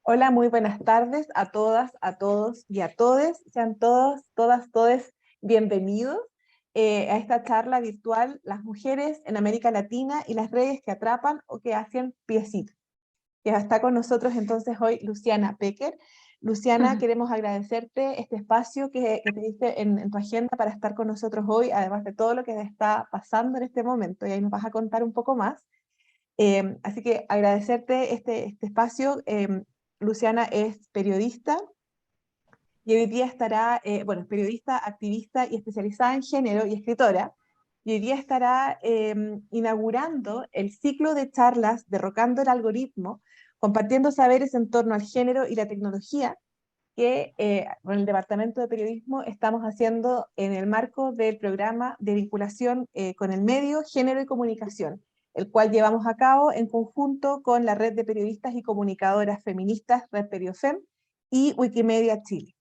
Hola, muy buenas tardes a todas, a todos y a todes. Sean todos, todas, todes bienvenidos a esta charla virtual Las mujeres en América Latina y las redes que atrapan o que hacen piecito. Que está con nosotros entonces hoy Luciana Pecker. Luciana, queremos agradecerte este espacio que te diste en tu agenda para estar con nosotros hoy, además de todo lo que está pasando en este momento, y ahí nos vas a contar un poco más. Así que agradecerte este espacio. Luciana es periodista y hoy día estará, bueno, es periodista, activista y especializada en género y escritora. Y hoy día estará inaugurando el ciclo de charlas Derrocando el Algoritmo, compartiendo saberes en torno al género y la tecnología que con el Departamento de Periodismo estamos haciendo en el marco del programa de vinculación con el medio, género y comunicación, el cual llevamos a cabo en conjunto con la Red de Periodistas y Comunicadoras Feministas, Red Periofem, y Wikimedia Chile.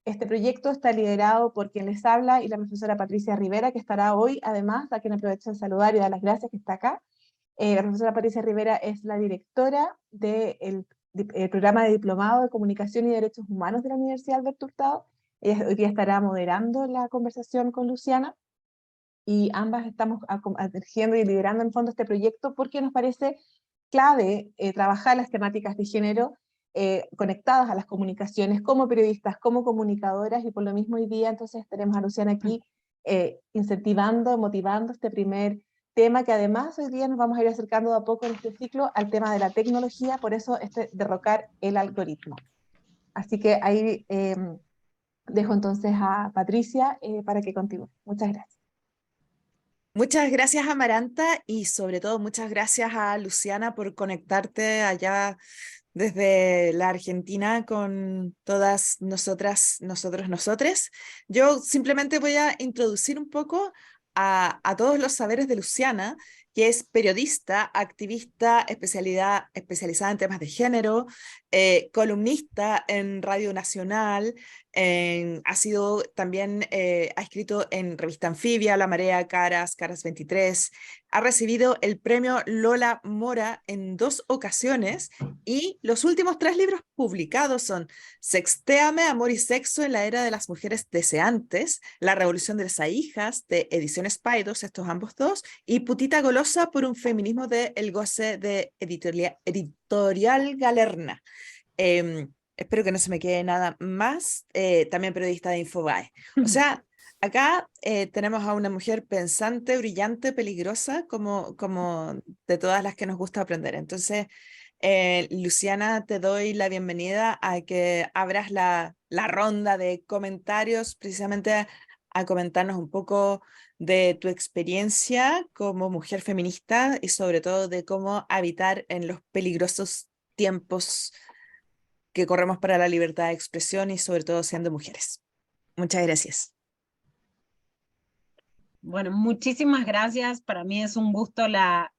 Este proyecto está liderado por quien les habla y la profesora Patricia Rivera, que estará hoy, además, a quien aprovecho de saludar y dar las gracias que está acá. La profesora Patricia Rivera es la directora del programa de Diplomado de Comunicación y Derechos Humanos de la Universidad Alberto Hurtado. Ella hoy día estará moderando la conversación con Luciana y ambas estamos dirigiendo y liderando en fondo este proyecto porque nos parece clave trabajar las temáticas de género conectadas a las comunicaciones como periodistas, como comunicadoras, y por lo mismo hoy día entonces tenemos a Luciana aquí incentivando, motivando este primer tema, que además hoy día nos vamos a ir acercando de a poco en este ciclo al tema de la tecnología, por eso este derrocar el algoritmo. Así que ahí dejo entonces a Patricia para que continúe. Muchas gracias. Muchas gracias, Amaranta, y sobre todo muchas gracias a Luciana por conectarte allá desde la Argentina con todas nosotras, nosotros, nosotres. Yo simplemente voy a introducir un poco a todos los saberes de Luciana, que es periodista, activista, especializada en temas de género, columnista en Radio Nacional, ha sido también, ha escrito en Revista Anfibia, La Marea, Caras, Caras 23, ha recibido el premio Lola Mora en 2 ocasiones y los últimos 3 libros publicados son Sextéame, Amor y Sexo en la Era de las Mujeres Deseantes, La Revolución de las Ahijas, de Ediciones Paidós, estos ambos dos, y Putita Golosa por un feminismo de El Goce de Editorial Galerna. Espero que no se me quede nada más. También periodista de Infobae. O sea, acá tenemos a una mujer pensante, brillante, peligrosa, como de todas las que nos gusta aprender. Entonces, Luciana, te doy la bienvenida a que abras la ronda de comentarios, precisamente a comentarnos un poco de tu experiencia como mujer feminista y sobre todo de cómo habitar en los peligrosos tiempos que corremos para la libertad de expresión y sobre todo siendo mujeres. Muchas gracias. Bueno, muchísimas gracias. Para mí es un gusto la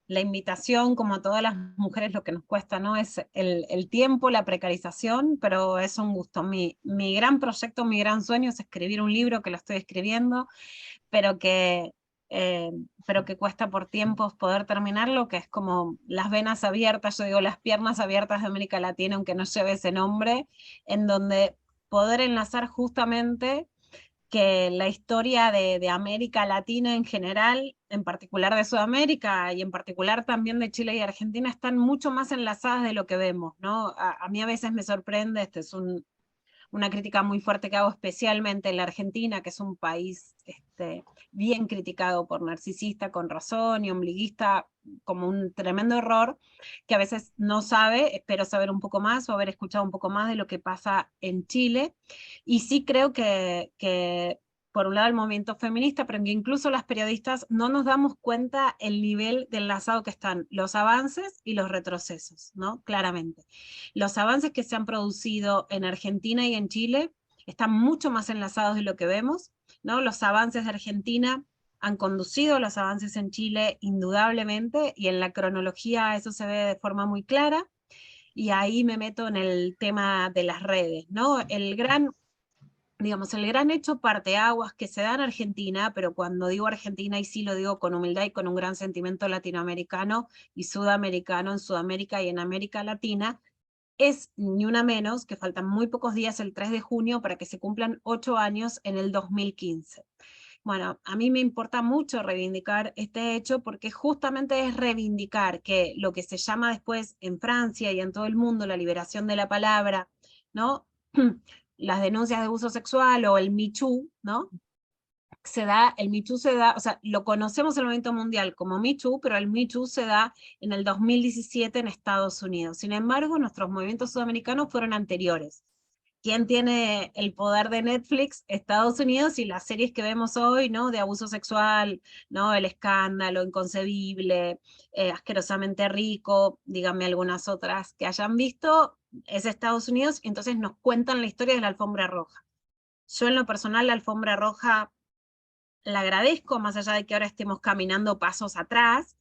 invitación, como a todas las mujeres lo que nos cuesta, ¿no? Es el tiempo, la precarización, pero es un gusto. Mi gran proyecto, mi gran sueño es escribir un libro, que lo estoy escribiendo, pero que, pero que cuesta por tiempos poder terminarlo, que es como las venas abiertas, yo digo las piernas abiertas de América Latina, aunque no lleve ese nombre, en donde poder enlazar justamente que la historia de América Latina en general, en particular de Sudamérica y en particular también de Chile y Argentina, están mucho más enlazadas de lo que vemos, ¿no? A mí a veces me sorprende, este es una crítica muy fuerte que hago especialmente en la Argentina, que es un país bien criticado por narcisista con razón y ombliguista como un tremendo error, que a veces no sabe, espero saber un poco más o haber escuchado un poco más de lo que pasa en Chile. Y sí creo que por un lado el movimiento feminista, pero que incluso las periodistas no nos damos cuenta el nivel de enlazado que están los avances y los retrocesos, ¿no? Claramente. Los avances que se han producido en Argentina y en Chile están mucho más enlazados de lo que vemos, ¿no? Los avances de Argentina han conducido a los avances en Chile indudablemente, y en la cronología eso se ve de forma muy clara, y ahí me meto en el tema de las redes, ¿no? Digamos, el gran hecho parteaguas que se da en Argentina, pero cuando digo Argentina, y sí lo digo con humildad y con un gran sentimiento latinoamericano y sudamericano, en Sudamérica y en América Latina, es Ni Una Menos, que faltan muy pocos días, el 3 de junio, para que se cumplan 8 años en el 2015. Bueno, a mí me importa mucho reivindicar este hecho porque justamente es reivindicar que lo que se llama después en Francia y en todo el mundo la liberación de la palabra, ¿no? Las denuncias de abuso sexual o el Me Too, ¿no? El Me Too se da, o sea, lo conocemos en el movimiento mundial como Me Too, pero el Me Too se da en el 2017 en Estados Unidos. Sin embargo, nuestros movimientos sudamericanos fueron anteriores. ¿Quién tiene el poder de Netflix? Estados Unidos, y las series que vemos hoy, ¿no? De abuso sexual, ¿no? El Escándalo, Inconcebible, Asquerosamente Rico, díganme algunas otras que hayan visto, es Estados Unidos, y entonces nos cuentan la historia de la alfombra roja. Yo en lo personal la alfombra roja la agradezco, más allá de que ahora estemos caminando pasos atrás,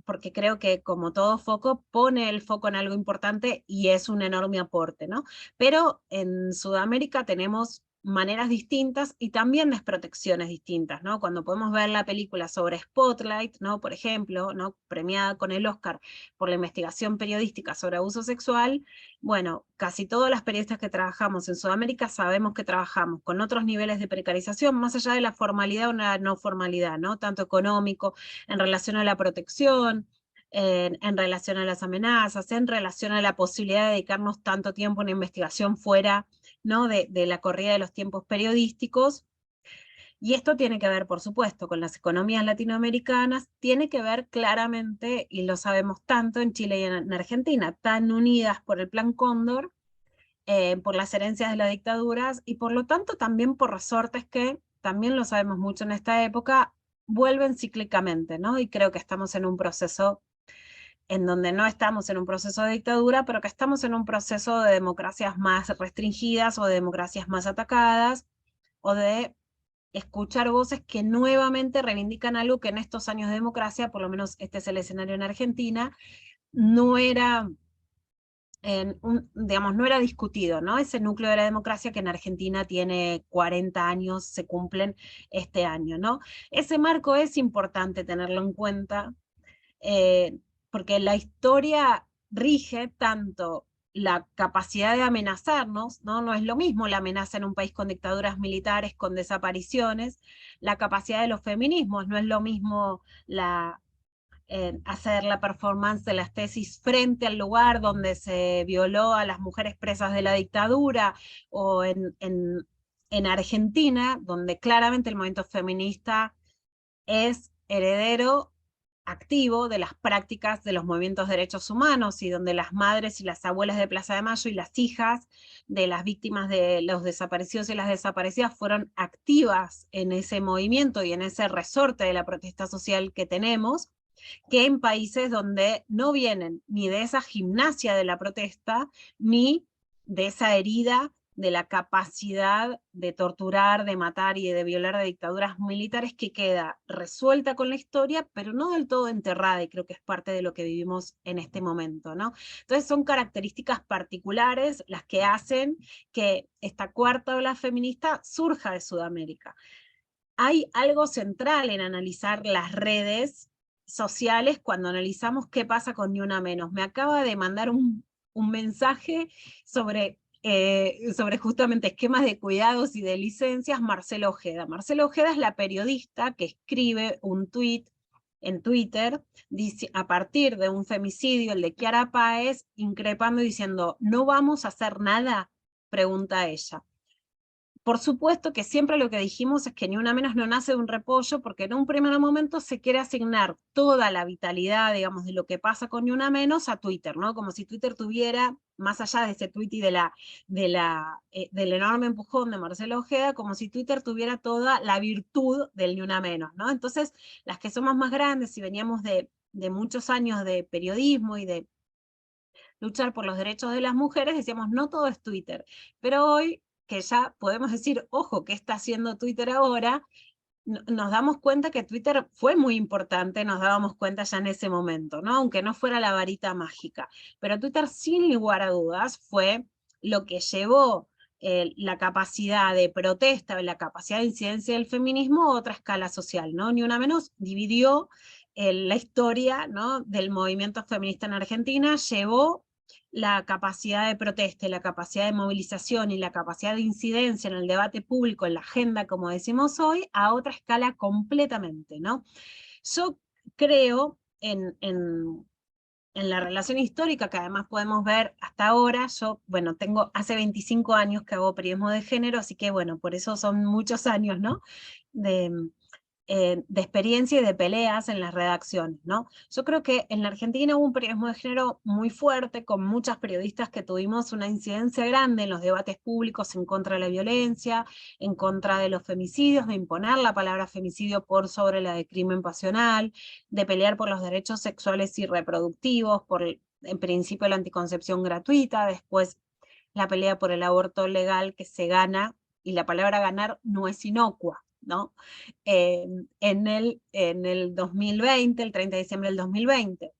porque creo que como todo foco, pone el foco en algo importante y es un enorme aporte, ¿no? Pero en Sudamérica tenemos maneras distintas y también desprotecciones distintas, ¿no? Cuando podemos ver la película sobre Spotlight, ¿no? Por ejemplo, ¿no? Premiada con el Oscar por la investigación periodística sobre abuso sexual, bueno, casi todas las periodistas que trabajamos en Sudamérica sabemos que trabajamos con otros niveles de precarización, más allá de la formalidad o la no formalidad, ¿no? Tanto económico, en relación a la protección, en relación a las amenazas, en relación a la posibilidad de dedicarnos tanto tiempo a una investigación fuera, ¿no? de la corrida de los tiempos periodísticos. Y esto tiene que ver, por supuesto, con las economías latinoamericanas, tiene que ver claramente, y lo sabemos tanto en Chile y en Argentina, tan unidas por el Plan Cóndor, por las herencias de las dictaduras, y por lo tanto también por resortes que, también lo sabemos mucho en esta época, vuelven cíclicamente, ¿no? Y creo que estamos en un proceso en donde no estamos en un proceso de dictadura, pero que estamos en un proceso de democracias más restringidas o de democracias más atacadas, o de escuchar voces que nuevamente reivindican algo que en estos años de democracia, por lo menos este es el escenario en Argentina, no era, digamos, no era discutido, ¿no? Ese núcleo de la democracia que en Argentina tiene 40 años, se cumplen este año, ¿no? Ese marco es importante tenerlo en cuenta, porque la historia rige tanto la capacidad de amenazarnos, ¿no? No es lo mismo la amenaza en un país con dictaduras militares, con desapariciones, la capacidad de los feminismos, no es lo mismo hacer la performance de las tesis frente al lugar donde se violó a las mujeres presas de la dictadura, o en Argentina, donde claramente el movimiento feminista es heredero activo de las prácticas de los movimientos de derechos humanos, y donde las madres y las abuelas de Plaza de Mayo y las hijas de las víctimas de los desaparecidos y las desaparecidas fueron activas en ese movimiento y en ese resorte de la protesta social que tenemos, que en países donde no vienen ni de esa gimnasia de la protesta, ni de esa herida de la capacidad de torturar, de matar y de violar de dictaduras militares, que queda resuelta con la historia, pero no del todo enterrada, y creo que es parte de lo que vivimos en este momento, ¿no? Entonces son características particulares las que hacen que esta cuarta ola feminista surja de Sudamérica. Hay algo central en analizar las redes sociales cuando analizamos qué pasa con Ni Una Menos. Me acaba de mandar un mensaje sobre justamente esquemas de cuidados y de licencias, Marcelo Ojeda. Marcelo Ojeda es la periodista que escribe un tweet en Twitter a partir de un femicidio, el de Kiara Páez, increpando y diciendo, ¿no vamos a hacer nada?, pregunta ella. Por supuesto que siempre lo que dijimos es que Ni Una Menos no nace de un repollo, porque en un primer momento se quiere asignar toda la vitalidad, digamos, de lo que pasa con Ni Una Menos a Twitter, ¿no? Como si Twitter tuviera, más allá de ese tweet y del enorme empujón de Marcelo Ojeda, como si Twitter tuviera toda la virtud del Ni Una Menos, ¿no? Entonces, las que somos más grandes y veníamos de muchos años de periodismo y de luchar por los derechos de las mujeres, decíamos, no todo es Twitter. Pero hoy, que ya podemos decir, ojo, ¿qué está haciendo Twitter ahora?, nos damos cuenta que Twitter fue muy importante, nos dábamos cuenta ya en ese momento, ¿no? Aunque no fuera la varita mágica. Pero Twitter, sin lugar a dudas, fue lo que llevó la capacidad de protesta, la capacidad de incidencia del feminismo a otra escala social, ¿no? Ni Una Menos dividió la historia, ¿no?, del movimiento feminista en Argentina, llevó la capacidad de protesta, y la capacidad de movilización y la capacidad de incidencia en el debate público, en la agenda, como decimos hoy, a otra escala completamente, ¿no? Yo creo en la relación histórica, que además podemos ver hasta ahora. Yo, bueno, hace 25 años que hago periodismo de género, así que bueno, por eso son muchos años, ¿no? De experiencia y de peleas en las redacciones, ¿no? Yo creo que en la Argentina hubo un periodismo de género muy fuerte, con muchas periodistas que tuvimos una incidencia grande en los debates públicos en contra de la violencia, en contra de los femicidios, de imponer la palabra femicidio por sobre la de crimen pasional, de pelear por los derechos sexuales y reproductivos, por en principio la anticoncepción gratuita, después la pelea por el aborto legal que se gana, y la palabra ganar no es inocua, ¿no? En el 2020, el 30 de diciembre del 2020.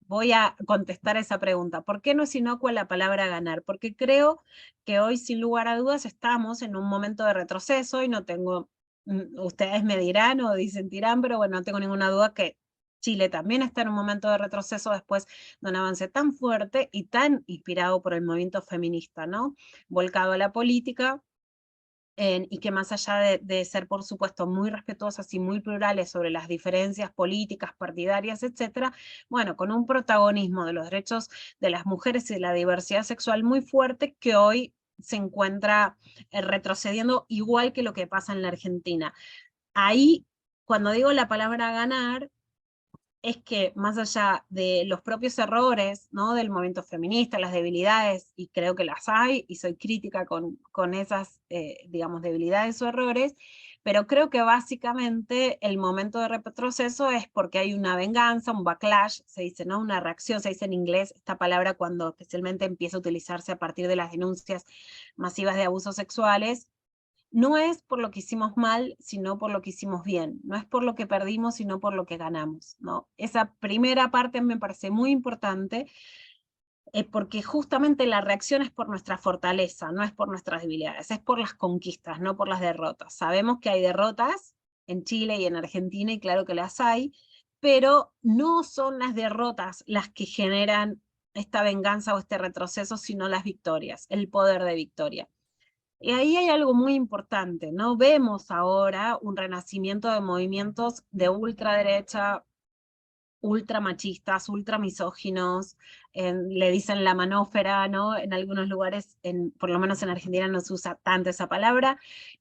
Voy a contestar esa pregunta. ¿Por qué no es inocua la palabra ganar? Porque creo que hoy, sin lugar a dudas, estamos en un momento de retroceso, y no tengo, ustedes me dirán o disentirán, pero bueno, no tengo ninguna duda que Chile también está en un momento de retroceso después de un avance tan fuerte y tan inspirado por el movimiento feminista, ¿no? Volcado a la política, y que más allá de ser, por supuesto, muy respetuosas y muy plurales sobre las diferencias políticas, partidarias, etcétera, bueno, con un protagonismo de los derechos de las mujeres y de la diversidad sexual muy fuerte, que hoy se encuentra retrocediendo, igual que lo que pasa en la Argentina. Ahí, cuando digo la palabra ganar, es que más allá de los propios errores, ¿no?, del movimiento feminista, las debilidades, y creo que las hay, y soy crítica con esas, digamos, debilidades o errores, pero creo que básicamente el momento de retroceso es porque hay una venganza, un backlash, se dice, ¿no?, una reacción, se dice en inglés esta palabra cuando especialmente empieza a utilizarse a partir de las denuncias masivas de abusos sexuales. No es por lo que hicimos mal, sino por lo que hicimos bien. No es por lo que perdimos, sino por lo que ganamos, ¿no? Esa primera parte me parece muy importante, porque justamente la reacción es por nuestra fortaleza, no es por nuestras debilidades, es por las conquistas, no por las derrotas. Sabemos que hay derrotas en Chile y en Argentina, y claro que las hay, pero no son las derrotas las que generan esta venganza o este retroceso, sino las victorias, el poder de victoria. Y ahí hay algo muy importante, ¿no? Vemos ahora un renacimiento de movimientos de ultraderecha, ultramachistas, ultramisóginos, le dicen la manófera, ¿no? En algunos lugares, por lo menos en Argentina no se usa tanto esa palabra,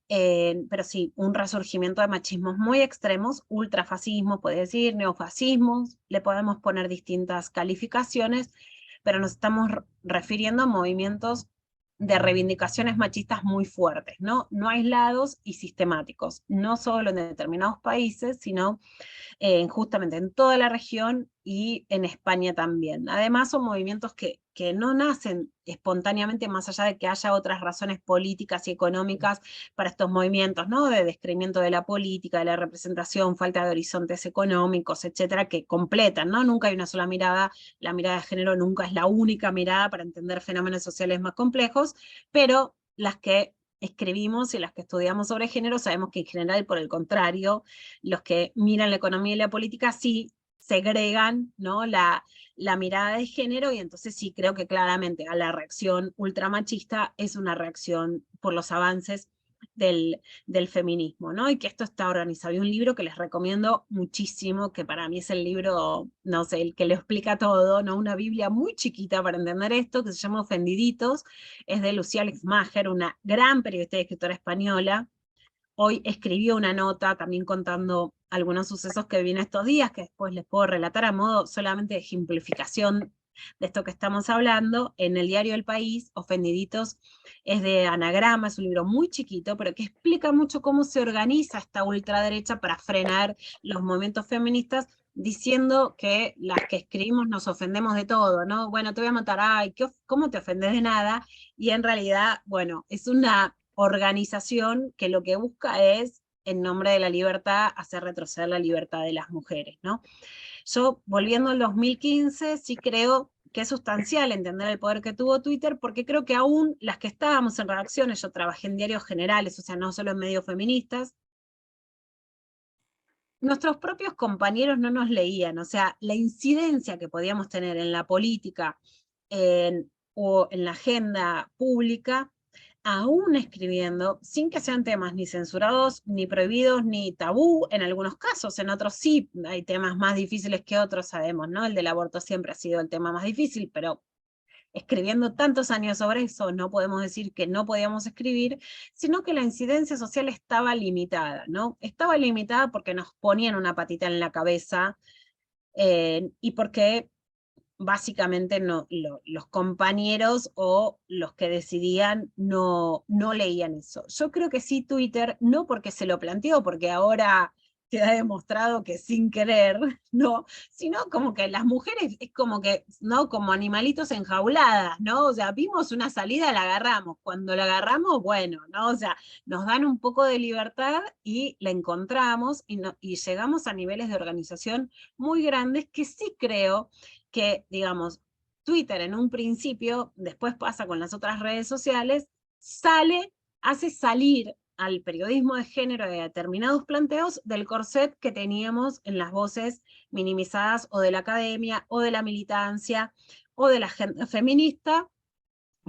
pero sí, un resurgimiento de machismos muy extremos, ultrafascismo, puede decir, neofascismos, le podemos poner distintas calificaciones, pero nos estamos refiriendo a movimientos de reivindicaciones machistas muy fuertes, ¿no? No aislados y sistemáticos, no solo en determinados países, sino justamente en toda la región y en España también. Además son movimientos que no nacen espontáneamente, más allá de que haya otras razones políticas y económicas para estos movimientos, ¿no?, de descreimiento de la política, de la representación, falta de horizontes económicos, etcétera, que completan, ¿no? Nunca hay una sola mirada, la mirada de género nunca es la única mirada para entender fenómenos sociales más complejos, pero las que escribimos y las que estudiamos sobre género sabemos que en general, por el contrario, los que miran la economía y la política sí segregan, ¿no?, la mirada de género, y entonces sí creo que claramente a la reacción ultramachista es una reacción por los avances del feminismo, ¿no? Y que esto está organizado. Hay un libro que les recomiendo muchísimo, que para mí es el libro, no sé, el que le explica todo, ¿no? Una Biblia muy chiquita para entender esto, que se llama Ofendiditos, es de Lucía Lixmacher, una gran periodista y escritora española. Hoy escribió una nota también contando algunos sucesos que viví en estos días, que después les puedo relatar a modo solamente de ejemplificación de esto que estamos hablando, en el diario El País. Ofendiditos es de Anagrama, es un libro muy chiquito, pero que explica mucho cómo se organiza esta ultraderecha para frenar los movimientos feministas, diciendo que las que escribimos nos ofendemos de todo, ¿no? Bueno, te voy a matar, ay, ¿cómo te ofendes de nada? Y en realidad, bueno, es una organización que lo que busca es, en nombre de la libertad, hacer retroceder la libertad de las mujeres, ¿no? Yo, volviendo al 2015, sí creo que es sustancial entender el poder que tuvo Twitter, porque creo que aún las que estábamos en redacciones, yo trabajé en diarios generales, o sea, no solo en medios feministas, nuestros propios compañeros no nos leían, o sea, la incidencia que podíamos tener en la política o en la agenda pública, aún escribiendo, sin que sean temas ni censurados, ni prohibidos, ni tabú, en algunos casos, en otros sí, hay temas más difíciles que otros, sabemos, ¿no? El del aborto siempre ha sido el tema más difícil, pero escribiendo tantos años sobre eso, no podemos decir que no podíamos escribir, sino que la incidencia social estaba limitada, ¿no? Estaba limitada porque nos ponían una patita en la cabeza, y porque básicamente no, los compañeros o los que decidían no leían eso. Yo creo que sí Twitter, no porque se lo planteó, porque ahora queda demostrado que sin querer, no, sino como que las mujeres es como que, ¿no? Como animalitos enjauladas, ¿no? O sea, vimos una salida, la agarramos. Cuando la agarramos, bueno, ¿no? O sea, nos dan un poco de libertad y la encontramos y llegamos a niveles de organización muy grandes que sí creo que, digamos, Twitter en un principio, después pasa con las otras redes sociales, hace salir al periodismo de género de determinados planteos del corset que teníamos en las voces minimizadas o de la academia, o de la militancia, o de la agenda feminista,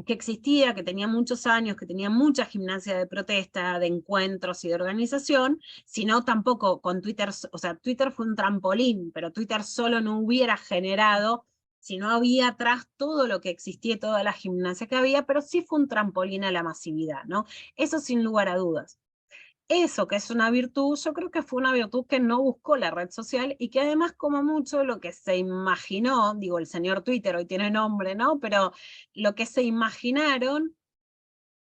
que existía, que tenía muchos años, que tenía mucha gimnasia de protesta, de encuentros y de organización, sino tampoco con Twitter, o sea, Twitter fue un trampolín, pero Twitter solo no hubiera generado, si no había atrás todo lo que existía, toda la gimnasia que había, pero sí fue un trampolín a la masividad, ¿no? Eso sin lugar a dudas. Eso que es una virtud, yo creo que fue una virtud que no buscó la red social y que además como mucho lo que se imaginó, digo, el señor Twitter hoy tiene nombre, ¿no? Pero lo que se imaginaron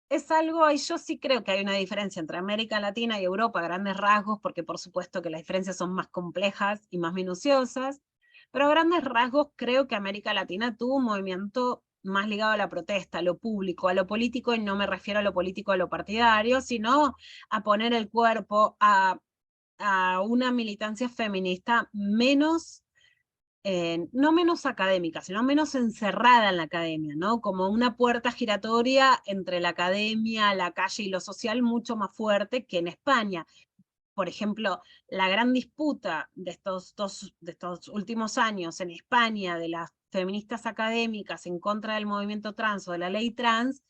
es algo, y yo sí creo que hay una diferencia entre América Latina y Europa a grandes rasgos, porque por supuesto que las diferencias son más complejas y más minuciosas, pero a grandes rasgos creo que América Latina tuvo un movimiento más ligado a la protesta, a lo público, a lo político, y no me refiero a lo político, a lo partidario, sino a poner el cuerpo a una militancia feminista menos, no menos académica, sino menos encerrada en la academia, ¿no? Como una puerta giratoria entre la academia, la calle y lo social mucho más fuerte que en España. Por ejemplo, la gran disputa de estos últimos años en España, de las feministas académicas en contra del movimiento trans o de la ley trans,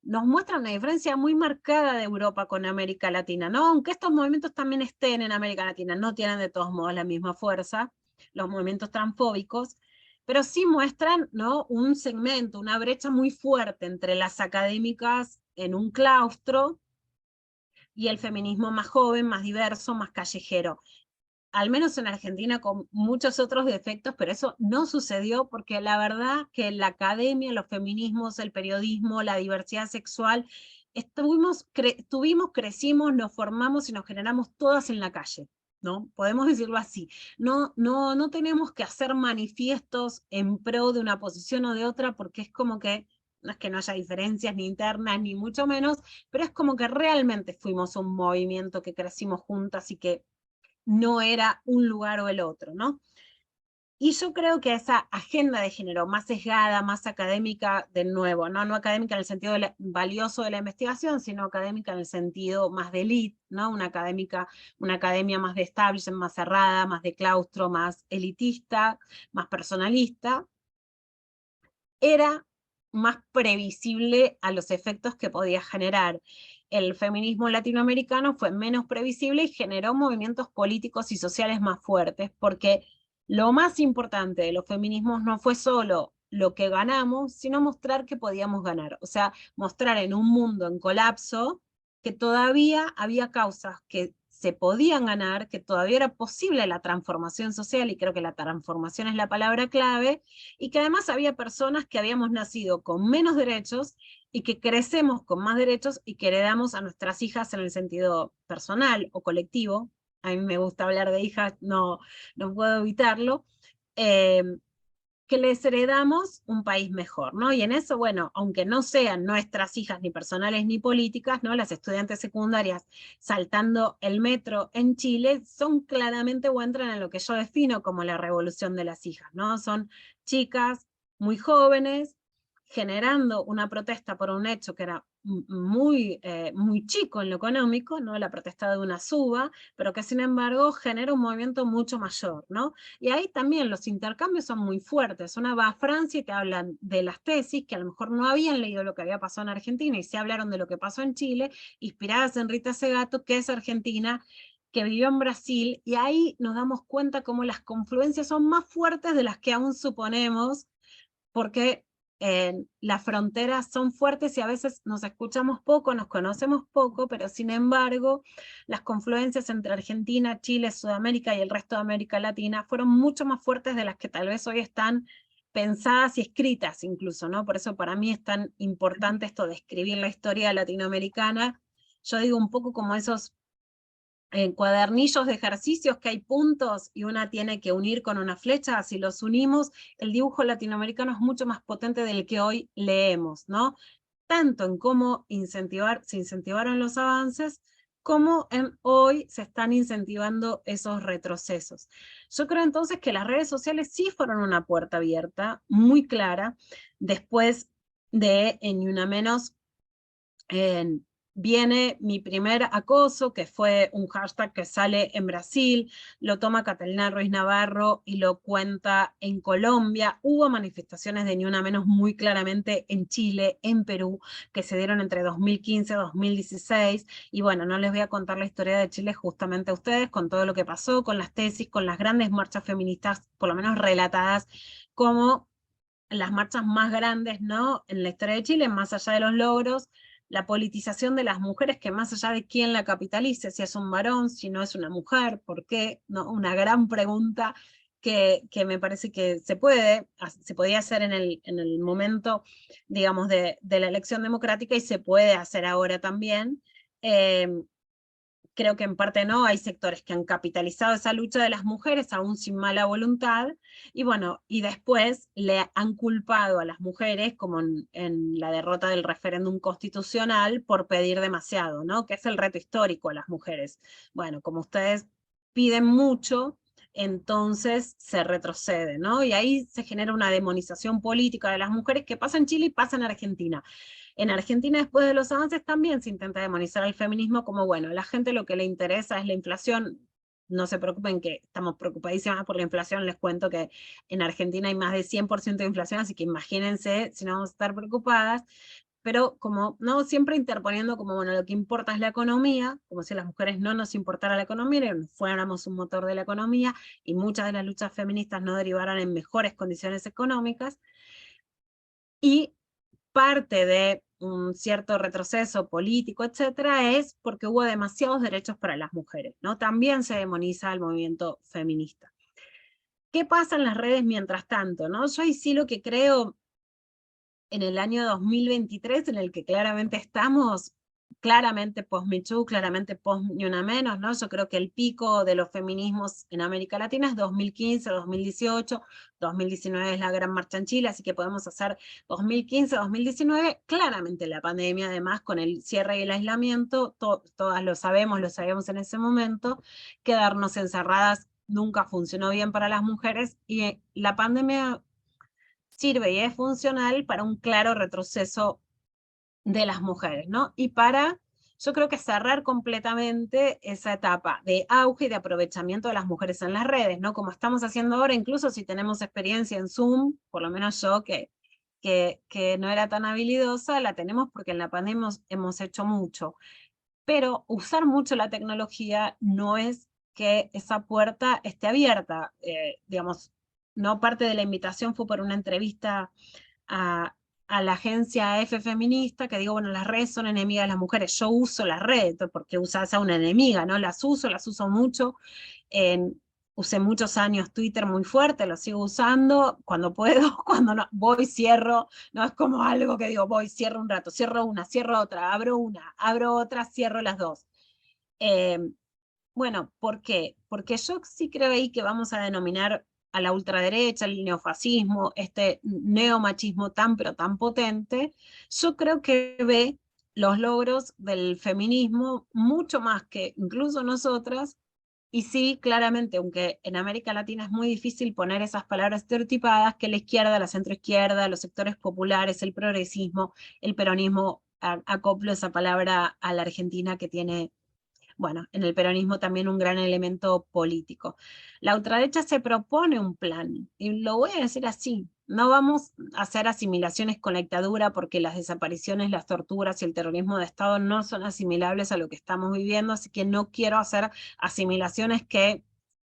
nos muestra una diferencia muy marcada de Europa con América Latina, ¿no? Aunque estos movimientos también estén en América Latina, no tienen de todos modos la misma fuerza, los movimientos transfóbicos, pero sí muestran, ¿no? Un segmento, una brecha muy fuerte entre las académicas en un claustro y el feminismo más joven, más diverso, más callejero. Al menos en Argentina, con muchos otros defectos, pero eso no sucedió porque la verdad que la academia, los feminismos, el periodismo, la diversidad sexual, crecimos, nos formamos y nos generamos todas en la calle, ¿no? Podemos decirlo así. No tenemos que hacer manifiestos en pro de una posición o de otra, porque es como que, no es que no haya diferencias ni internas, ni mucho menos, pero es como que realmente fuimos un movimiento que crecimos juntas y que no era un lugar o el otro, ¿no? Y yo creo que esa agenda de género más sesgada, más académica, de nuevo, no académica en el sentido valioso de la investigación, sino académica en el sentido más de elite, ¿no? Una academia más de establishment, más cerrada, más de claustro, más elitista, más personalista, era más previsible a los efectos que podía generar. El feminismo latinoamericano fue menos previsible y generó movimientos políticos y sociales más fuertes, porque lo más importante de los feminismos no fue solo lo que ganamos, sino mostrar que podíamos ganar. O sea, mostrar en un mundo en colapso que todavía había causas que se podían ganar, que todavía era posible la transformación social, y creo que la transformación es la palabra clave, y que además había personas que habíamos nacido con menos derechos y que crecemos con más derechos y que heredamos a nuestras hijas en el sentido personal o colectivo. A mí me gusta hablar de hijas, no puedo evitarlo, que les heredamos un país mejor, ¿no? Y en eso, bueno, aunque no sean nuestras hijas ni personales ni políticas, ¿no? Las estudiantes secundarias saltando el metro en Chile son claramente o entran en lo que yo defino como la revolución de las hijas, ¿no? Son chicas muy jóvenes generando una protesta por un hecho que era muy, muy chico en lo económico, ¿no? La protesta de una suba, pero que sin embargo genera un movimiento mucho mayor, ¿no? Y ahí también los intercambios son muy fuertes. Una va a Francia y te hablan de las tesis, que a lo mejor no habían leído lo que había pasado en Argentina, y se hablaron de lo que pasó en Chile, inspiradas en Rita Segato, que es argentina, que vivió en Brasil, y ahí nos damos cuenta cómo las confluencias son más fuertes de las que aún suponemos, porque las fronteras son fuertes y a veces nos escuchamos poco, nos conocemos poco, pero sin embargo, las confluencias entre Argentina, Chile, Sudamérica y el resto de América Latina fueron mucho más fuertes de las que tal vez hoy están pensadas y escritas incluso, ¿no? Por eso para mí es tan importante esto de escribir la historia latinoamericana. Yo digo un poco como esos cuadernillos de ejercicios que hay puntos y una tiene que unir con una flecha. Si los unimos, el dibujo latinoamericano es mucho más potente del que hoy leemos, ¿no? Tanto en cómo se incentivaron los avances, como en hoy se están incentivando esos retrocesos. Yo creo entonces que las redes sociales sí fueron una puerta abierta, muy clara, después de Ni Una Menos, viene mi primer acoso, que fue un hashtag que sale en Brasil, lo toma Catalina Ruiz Navarro y lo cuenta en Colombia. Hubo manifestaciones de Ni Una Menos muy claramente en Chile, en Perú, que se dieron entre 2015 y 2016. Y bueno, no les voy a contar la historia de Chile justamente a ustedes, con todo lo que pasó, con las tesis, con las grandes marchas feministas, por lo menos relatadas como las marchas más grandes, ¿no?, en la historia de Chile, más allá de los logros, la politización de las mujeres, que más allá de quién la capitalice, si es un varón, si no es una mujer, ¿por qué? ¿No? Una gran pregunta que me parece que se podía hacer en el momento, digamos, de la elección democrática, y se puede hacer ahora también. Creo que en parte no, hay sectores que han capitalizado esa lucha de las mujeres, aún sin mala voluntad, y bueno, y después le han culpado a las mujeres, como en la derrota del referéndum constitucional, por pedir demasiado, ¿no? Que es el reto histórico de las mujeres. Bueno, como ustedes piden mucho, entonces se retrocede, ¿no? Y ahí se genera una demonización política de las mujeres que pasa en Chile y pasa en Argentina. En Argentina, después de los avances, también se intenta demonizar al feminismo como, bueno, a la gente lo que le interesa es la inflación. No se preocupen, que estamos preocupadísimas por la inflación. Les cuento que en Argentina hay más de 100% de inflación, así que imagínense si no vamos a estar preocupadas. Pero como, no, siempre interponiendo como, bueno, lo que importa es la economía, como si a las mujeres no nos importara la economía, y fuéramos un motor de la economía, y muchas de las luchas feministas no derivaran en mejores condiciones económicas. Y parte de un cierto retroceso político, etcétera, es porque hubo demasiados derechos para las mujeres, ¿no? También se demoniza el movimiento feminista. ¿Qué pasa en las redes mientras tanto, no? Yo ahí sí lo que creo, en el año 2023, en el que claramente estamos, claramente post-Me Too, claramente post-Ni Una Menos, ¿no? Yo creo que el pico de los feminismos en América Latina es 2015, 2018, 2019 es la Gran Marcha en Chile, así que podemos hacer 2015, 2019, claramente la pandemia, además, con el cierre y el aislamiento, todas lo sabíamos en ese momento, quedarnos encerradas nunca funcionó bien para las mujeres, y la pandemia sirve y es funcional para un claro retroceso de las mujeres, ¿no? Y para, yo creo que cerrar completamente esa etapa de auge y de aprovechamiento de las mujeres en las redes, ¿no? Como estamos haciendo ahora, incluso si tenemos experiencia en Zoom, por lo menos yo que no era tan habilidosa, la tenemos porque en la pandemia hemos hecho mucho. Pero usar mucho la tecnología no es que esa puerta esté abierta. Digamos, no parte de la invitación fue por una entrevista a, a la agencia F Feminista, que digo, bueno, las redes son enemigas de las mujeres. Yo uso las redes, porque usas a una enemiga, ¿no? Las uso mucho. Usé muchos años Twitter muy fuerte, lo sigo usando cuando puedo, cuando no, voy, cierro, no es como algo que digo, voy, cierro un rato, cierro una, cierro otra, abro otra, cierro las dos. Bueno, ¿por qué? Porque yo sí creo ahí que vamos a denominar a la ultraderecha, el neofascismo, este neomachismo tan pero tan potente. Yo creo que ve los logros del feminismo mucho más que incluso nosotras. Y sí, claramente, aunque en América Latina es muy difícil poner esas palabras estereotipadas, que la izquierda, la centroizquierda, los sectores populares, el progresismo, el peronismo, acoplo esa palabra a la Argentina que tiene, bueno, en el peronismo también un gran elemento político. La ultraderecha se propone un plan, y lo voy a decir así, no vamos a hacer asimilaciones con la dictadura porque las desapariciones, las torturas y el terrorismo de Estado no son asimilables a lo que estamos viviendo, así que no quiero hacer asimilaciones que,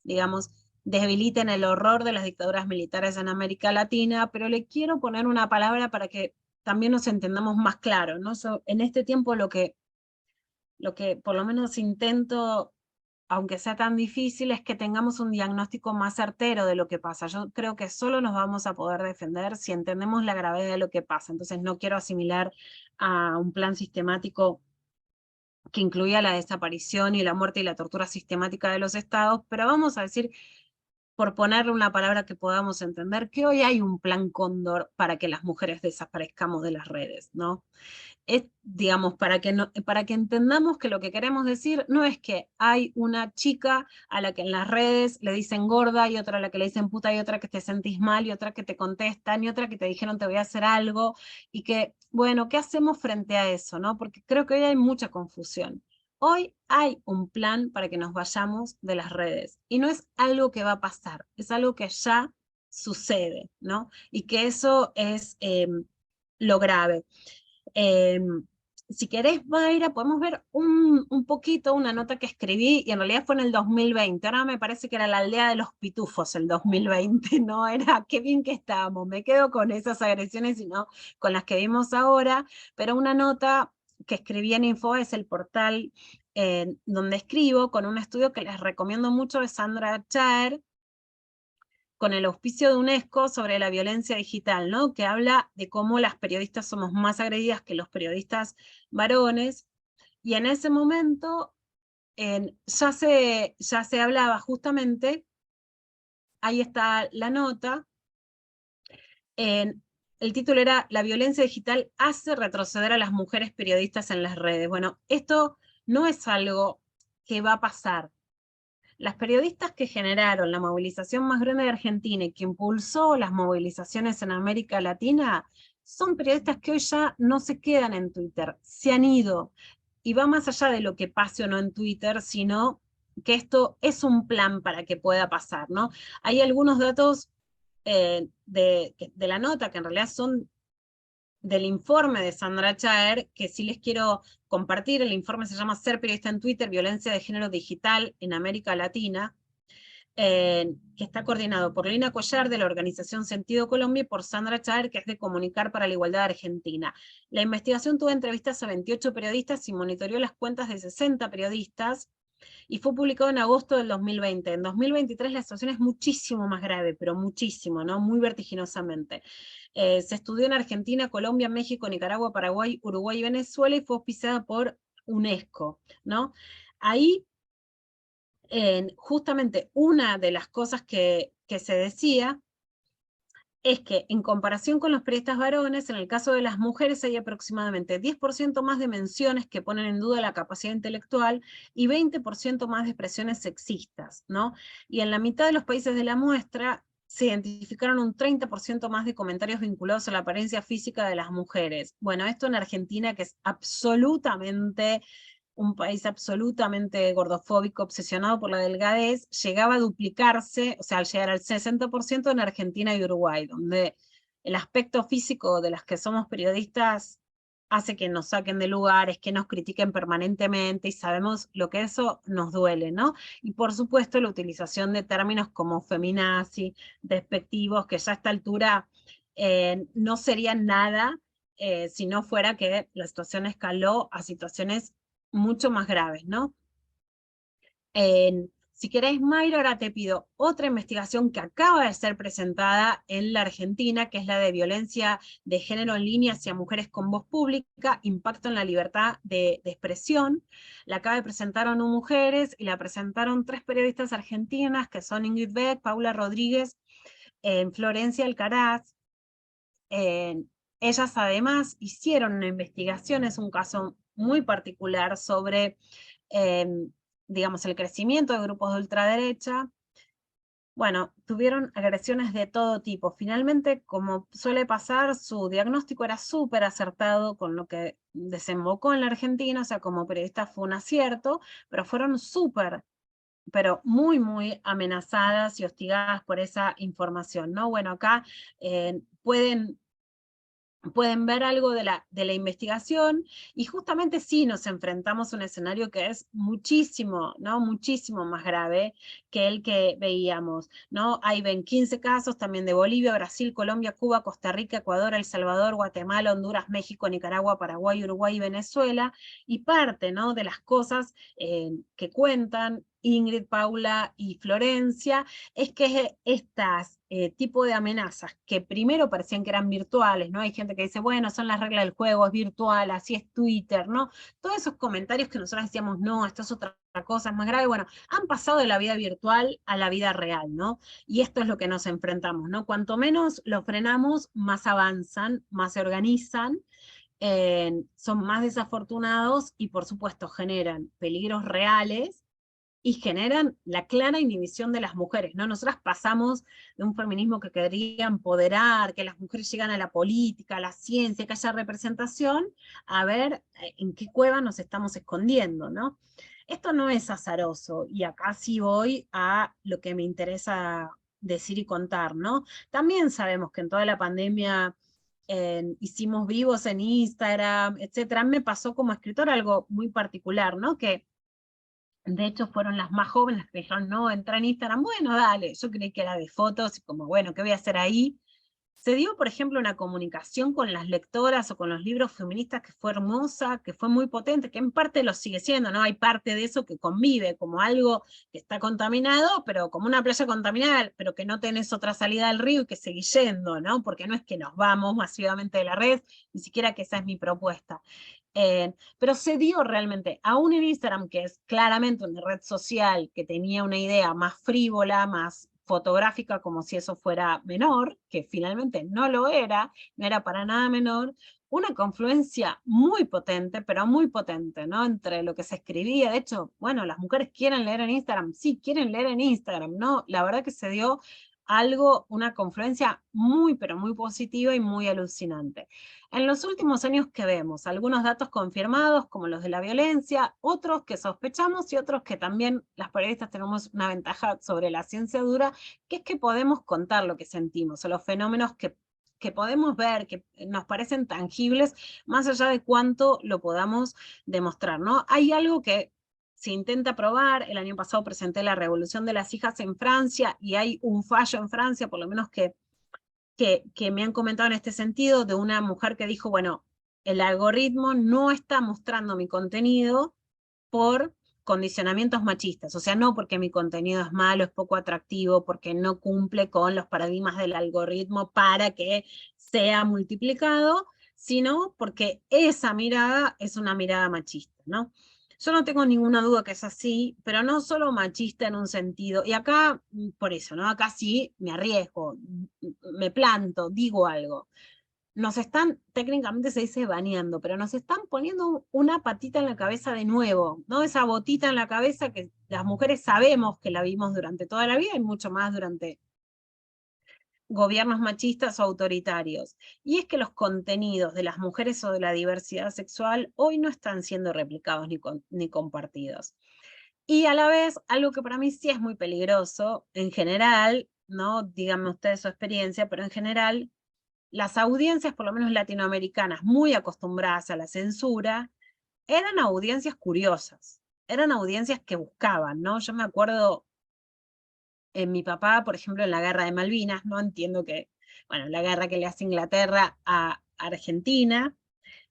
digamos, debiliten el horror de las dictaduras militares en América Latina, pero le quiero poner una palabra para que también nos entendamos más claro, ¿no? En este tiempo lo que por lo menos intento, aunque sea tan difícil, es que tengamos un diagnóstico más certero de lo que pasa. Yo creo que solo nos vamos a poder defender si entendemos la gravedad de lo que pasa. Entonces no quiero asimilar a un plan sistemático que incluía la desaparición y la muerte y la tortura sistemática de los estados, pero vamos a decir, por ponerle una palabra que podamos entender, que hoy hay un plan cóndor para que las mujeres desaparezcamos de las redes, ¿no? Es, digamos, para que entendamos que lo que queremos decir no es que hay una chica a la que en las redes le dicen gorda, y otra a la que le dicen puta, y otra que te sentís mal, y otra que te contestan, y otra que te dijeron te voy a hacer algo, y que, bueno, ¿qué hacemos frente a eso, no? Porque creo que hoy hay mucha confusión. Hoy hay un plan para que nos vayamos de las redes, y no es algo que va a pasar, es algo que ya sucede, ¿no? Y que eso es lo grave. Si querés, Mayra, podemos ver un poquito una nota que escribí, y en realidad fue en el 2020, ahora me parece que era la aldea de los pitufos el 2020, ¿no? Era qué bien que estábamos, me quedo con esas agresiones y no con las que vimos ahora, pero una nota que escribí en Info, es el portal donde escribo, con un estudio que les recomiendo mucho de Sandra Chaer, con el auspicio de UNESCO, sobre la violencia digital, ¿no? Que habla de cómo las periodistas somos más agredidas que los periodistas varones, y en ese momento ya se hablaba justamente, ahí está la nota, el título era "La violencia digital hace retroceder a las mujeres periodistas en las redes". Bueno, esto no es algo que va a pasar. Las periodistas que generaron la movilización más grande de Argentina y que impulsó las movilizaciones en América Latina son periodistas que hoy ya no se quedan en Twitter, se han ido. Y va más allá de lo que pase o no en Twitter, sino que esto es un plan para que pueda pasar, ¿no? Hay algunos datos de la nota que en realidad son del informe de Sandra Chaer, que sí les quiero compartir. El informe se llama "Ser periodista en Twitter, violencia de género digital en América Latina", que está coordinado por Lina Collar, de la organización Sentido Colombia, y por Sandra Chaer, que es de Comunicar para la Igualdad Argentina. La investigación tuvo entrevistas a 28 periodistas y monitoreó las cuentas de 60 periodistas, y fue publicado en agosto del 2020. En 2023 la situación es muchísimo más grave, pero muchísimo, ¿no? Muy vertiginosamente. Se estudió en Argentina, Colombia, México, Nicaragua, Paraguay, Uruguay y Venezuela, y fue auspiciada por UNESCO, ¿no? Ahí, justamente una de las cosas que se decía es que, en comparación con los periodistas varones, en el caso de las mujeres hay aproximadamente 10% más de menciones que ponen en duda la capacidad intelectual y 20% más de expresiones sexistas, ¿no? Y en la mitad de los países de la muestra se identificaron un 30% más de comentarios vinculados a la apariencia física de las mujeres. Bueno, esto en Argentina, que es absolutamente un país absolutamente gordofóbico, obsesionado por la delgadez, llegaba a duplicarse, o sea, al llegar al 60% en Argentina y Uruguay, donde el aspecto físico de las que somos periodistas hace que nos saquen de lugares, que nos critiquen permanentemente, y sabemos lo que eso nos duele, ¿no? Y por supuesto la utilización de términos como feminazi, despectivos, que ya a esta altura no serían nada si no fuera que la situación escaló a situaciones mucho más graves, ¿no? Si querés, Mayra, ahora te pido otra investigación que acaba de ser presentada en la Argentina, que es la de violencia de género en línea hacia mujeres con voz pública, impacto en la libertad de expresión. La acaba de presentar ONU Mujeres, y la presentaron 3 periodistas argentinas, que son Ingrid Beck, Paula Rodríguez, Florencia Alcaraz. Ellas además hicieron una investigación, es un caso muy particular, sobre digamos, el crecimiento de grupos de ultraderecha, bueno, tuvieron agresiones de todo tipo. Finalmente, como suele pasar, su diagnóstico era súper acertado con lo que desembocó en la Argentina, o sea, como periodista fue un acierto, pero fueron súper, pero muy, muy amenazadas y hostigadas por esa información, ¿no? Bueno, acá pueden ver algo de la investigación, y justamente sí nos enfrentamos a un escenario que es muchísimo, ¿no? Muchísimo más grave que el que veíamos, ¿no? Hay 15 casos también de Bolivia, Brasil, Colombia, Cuba, Costa Rica, Ecuador, El Salvador, Guatemala, Honduras, México, Nicaragua, Paraguay, Uruguay y Venezuela, y parte, ¿no?, de las cosas que cuentan Ingrid, Paula y Florencia, es que estas tipo de amenazas que primero parecían que eran virtuales, ¿no? Hay gente que dice, bueno, son las reglas del juego, es virtual, así es Twitter, ¿no? Todos esos comentarios que nosotros decíamos, no, esto es otra cosa, es más grave, bueno, han pasado de la vida virtual a la vida real, ¿no? Y esto es lo que nos enfrentamos, ¿no? Cuanto menos lo frenamos, más avanzan, más se organizan, son más desafortunados y por supuesto generan peligros reales y generan la clara inhibición de las mujeres, ¿no? Nosotras pasamos de un feminismo que quería empoderar, que las mujeres llegan a la política, a la ciencia, que haya representación, a ver en qué cueva nos estamos escondiendo, ¿no? Esto no es azaroso, y acá sí voy a lo que me interesa decir y contar, ¿no? También sabemos que en toda la pandemia hicimos vivos en Instagram, etcétera. Me pasó como escritora algo muy particular, ¿no? Que de hecho fueron las más jóvenes que dijeron, no, entra en Instagram, bueno, dale, yo creí que era de fotos, y como, bueno, ¿qué voy a hacer ahí? Se dio, por ejemplo, una comunicación con las lectoras o con los libros feministas que fue hermosa, que fue muy potente, que en parte lo sigue siendo, ¿no? Hay parte de eso que convive como algo que está contaminado, pero como una playa contaminada, pero que no tenés otra salida al río y que seguís yendo, ¿no? Porque no es que nos vamos masivamente de la red, ni siquiera que esa es mi propuesta. Pero se dio realmente, aún en Instagram, que es claramente una red social que tenía una idea más frívola, más fotográfica, como si eso fuera menor, que finalmente no lo era, no era para nada menor, una confluencia muy potente, pero muy potente, ¿no? Entre lo que se escribía. De hecho, bueno, las mujeres quieren leer en Instagram, sí, quieren leer en Instagram, ¿no? La verdad que se dio algo, una confluencia muy, pero muy positiva y muy alucinante. En los últimos años, ¿qué vemos? Algunos datos confirmados, como los de la violencia, otros que sospechamos y otros que también las periodistas tenemos una ventaja sobre la ciencia dura, que es que podemos contar lo que sentimos, o los fenómenos que podemos ver, que nos parecen tangibles, más allá de cuánto lo podamos demostrar, ¿no? Hay algo que se intenta probar. El año pasado presenté la Revolución de las Hijas en Francia, y hay un fallo en Francia, por lo menos que me han comentado en este sentido, de una mujer que dijo, bueno, el algoritmo no está mostrando mi contenido por condicionamientos machistas, o sea, no porque mi contenido es malo, es poco atractivo, porque no cumple con los paradigmas del algoritmo para que sea multiplicado, sino porque esa mirada es una mirada machista, ¿no? Yo no tengo ninguna duda que es así, pero no solo machista en un sentido, y acá, por eso, ¿no? Acá sí me arriesgo, me planto, digo algo. Nos están, técnicamente se dice baneando, pero nos están poniendo una patita en la cabeza de nuevo, ¿no? Esa botita en la cabeza que las mujeres sabemos que la vimos durante toda la vida, y mucho más durante gobiernos machistas o autoritarios. Y es que los contenidos de las mujeres o de la diversidad sexual hoy no están siendo replicados ni compartidos. Y a la vez, algo que para mí sí es muy peligroso, en general, ¿no? Díganme ustedes su experiencia, pero en general, las audiencias, por lo menos latinoamericanas, muy acostumbradas a la censura, eran audiencias curiosas, eran audiencias que buscaban, ¿no? Yo me acuerdo en mi papá, por ejemplo, en la guerra de Malvinas, no entiendo que, bueno, la guerra que le hace Inglaterra a Argentina,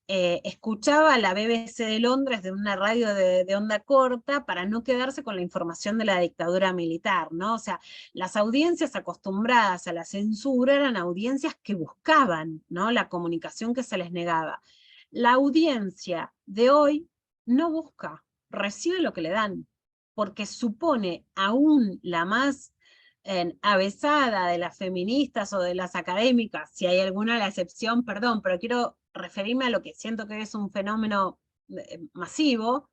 escuchaba la BBC de Londres de una radio de onda corta para no quedarse con la información de la dictadura militar, ¿no? O sea, las audiencias acostumbradas a la censura eran audiencias que buscaban, ¿no?, la comunicación que se les negaba. La audiencia de hoy no busca, recibe lo que le dan, porque supone aún la más avesada de las feministas o de las académicas, si hay alguna la excepción, perdón, pero quiero referirme a lo que siento que es un fenómeno masivo.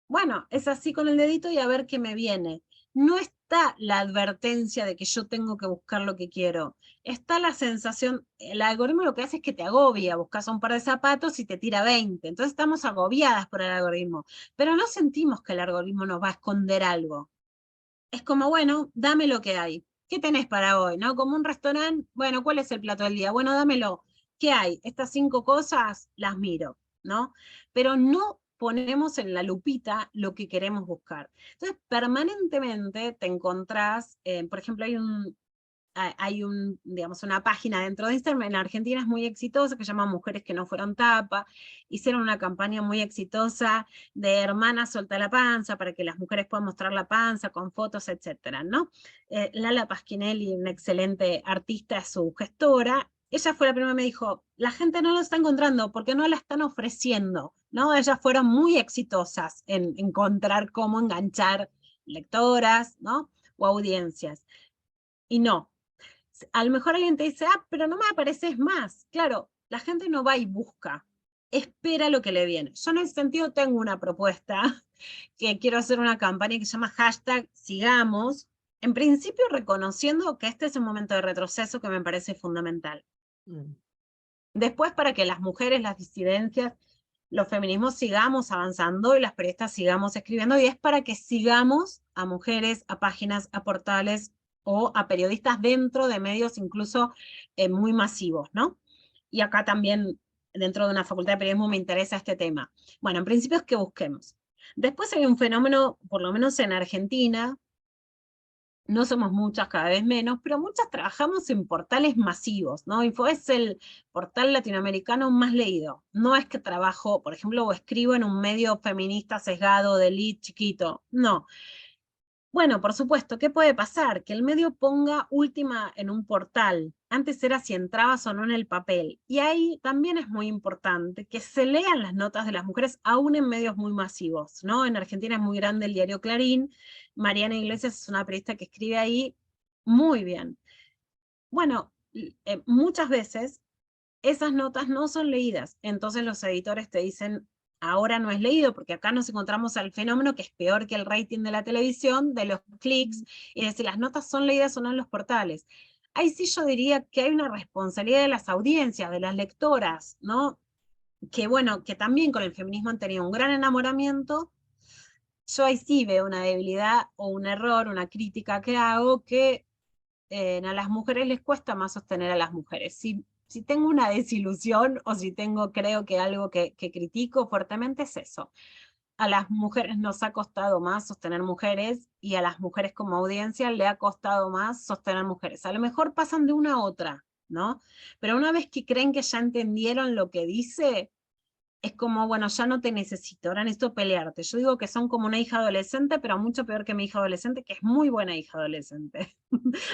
Bueno, es así con el dedito y a ver qué me viene. no está la advertencia de que yo tengo que buscar lo que quiero. Está la sensación, el algoritmo lo que hace es que te agobia, buscas un par de zapatos y te tira 20. Entonces estamos agobiadas por el algoritmo, pero no sentimos que el algoritmo nos va a esconder algo. Es como, bueno, dame lo que hay. ¿Qué tenés para hoy? ¿No? Como un restaurante, bueno, ¿cuál es el plato del día? Bueno, dámelo. ¿Qué hay? Estas 5 cosas las miro, ¿no? Pero no ponemos en la lupita lo que queremos buscar. Entonces, permanentemente te encontrás, por ejemplo, digamos, una página dentro de Instagram, en Argentina es muy exitosa, que se llama Mujeres que no fueron tapa, hicieron una campaña muy exitosa de hermanas suelta la panza, para que las mujeres puedan mostrar la panza con fotos, etcétera, ¿no? Lala Pasquinelli, una excelente artista, es su gestora. Ella fue la primera que me dijo, la gente no lo está encontrando porque no la están ofreciendo, ¿no? Ellas fueron muy exitosas en encontrar cómo enganchar lectoras, ¿no? O audiencias. Y no, a lo mejor alguien te dice, ah, pero no me apareces más. Claro, la gente no va y busca, espera lo que le viene. Yo en ese sentido tengo una propuesta, que quiero hacer una campaña que se llama #sigamos, en principio reconociendo que este es un momento de retroceso que me parece fundamental. Después, para que las mujeres, las disidencias, los feminismos sigamos avanzando y las periodistas sigamos escribiendo, y es para que sigamos a mujeres, a páginas, a portales o a periodistas dentro de medios incluso muy masivos, ¿no? Y acá también, dentro de una facultad de periodismo, me interesa este tema. Bueno, en principio es que busquemos. Después hay un fenómeno, por lo menos en Argentina, no somos muchas, cada vez menos, pero muchas trabajamos en portales masivos, ¿no? Info es el portal latinoamericano más leído. No es que trabajo, por ejemplo, o escribo en un medio feminista sesgado de elite chiquito, no. Bueno, por supuesto, ¿qué puede pasar? Que el medio ponga última en un portal. Antes era si entrabas o no en el papel. Y ahí también es muy importante que se lean las notas de las mujeres, aún en medios muy masivos, ¿no? En Argentina es muy grande el diario Clarín. Mariana Iglesias es una periodista que escribe ahí muy bien. Bueno, muchas veces esas notas no son leídas. Entonces los editores te dicen, ahora no es leído, porque acá nos encontramos al fenómeno que es peor que el rating de la televisión, de los clics, y decir, las notas son leídas o no en los portales. Ahí sí yo diría que hay una responsabilidad de las audiencias, de las lectoras, ¿no? Que bueno, que también con el feminismo han tenido un gran enamoramiento. Yo ahí sí veo una debilidad o un error, una crítica que hago, que a las mujeres les cuesta más sostener a las mujeres. Si tengo una desilusión o si tengo, creo que algo que critico fuertemente es eso. A las mujeres nos ha costado más sostener mujeres y a las mujeres como audiencia le ha costado más sostener mujeres. A lo mejor pasan de una a otra, ¿no? Pero una vez que creen que ya entendieron lo que dice, es como, bueno, ya no te necesito, ahora necesito pelearte. Yo digo que son como una hija adolescente, pero mucho peor que mi hija adolescente, que es muy buena hija adolescente,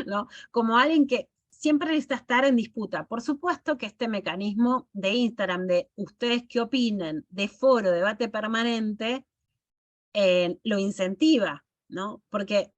¿no? Como alguien que siempre necesita estar en disputa. Por supuesto que este mecanismo de Instagram, de ustedes qué opinen, de foro, debate permanente, lo incentiva, ¿no? Porque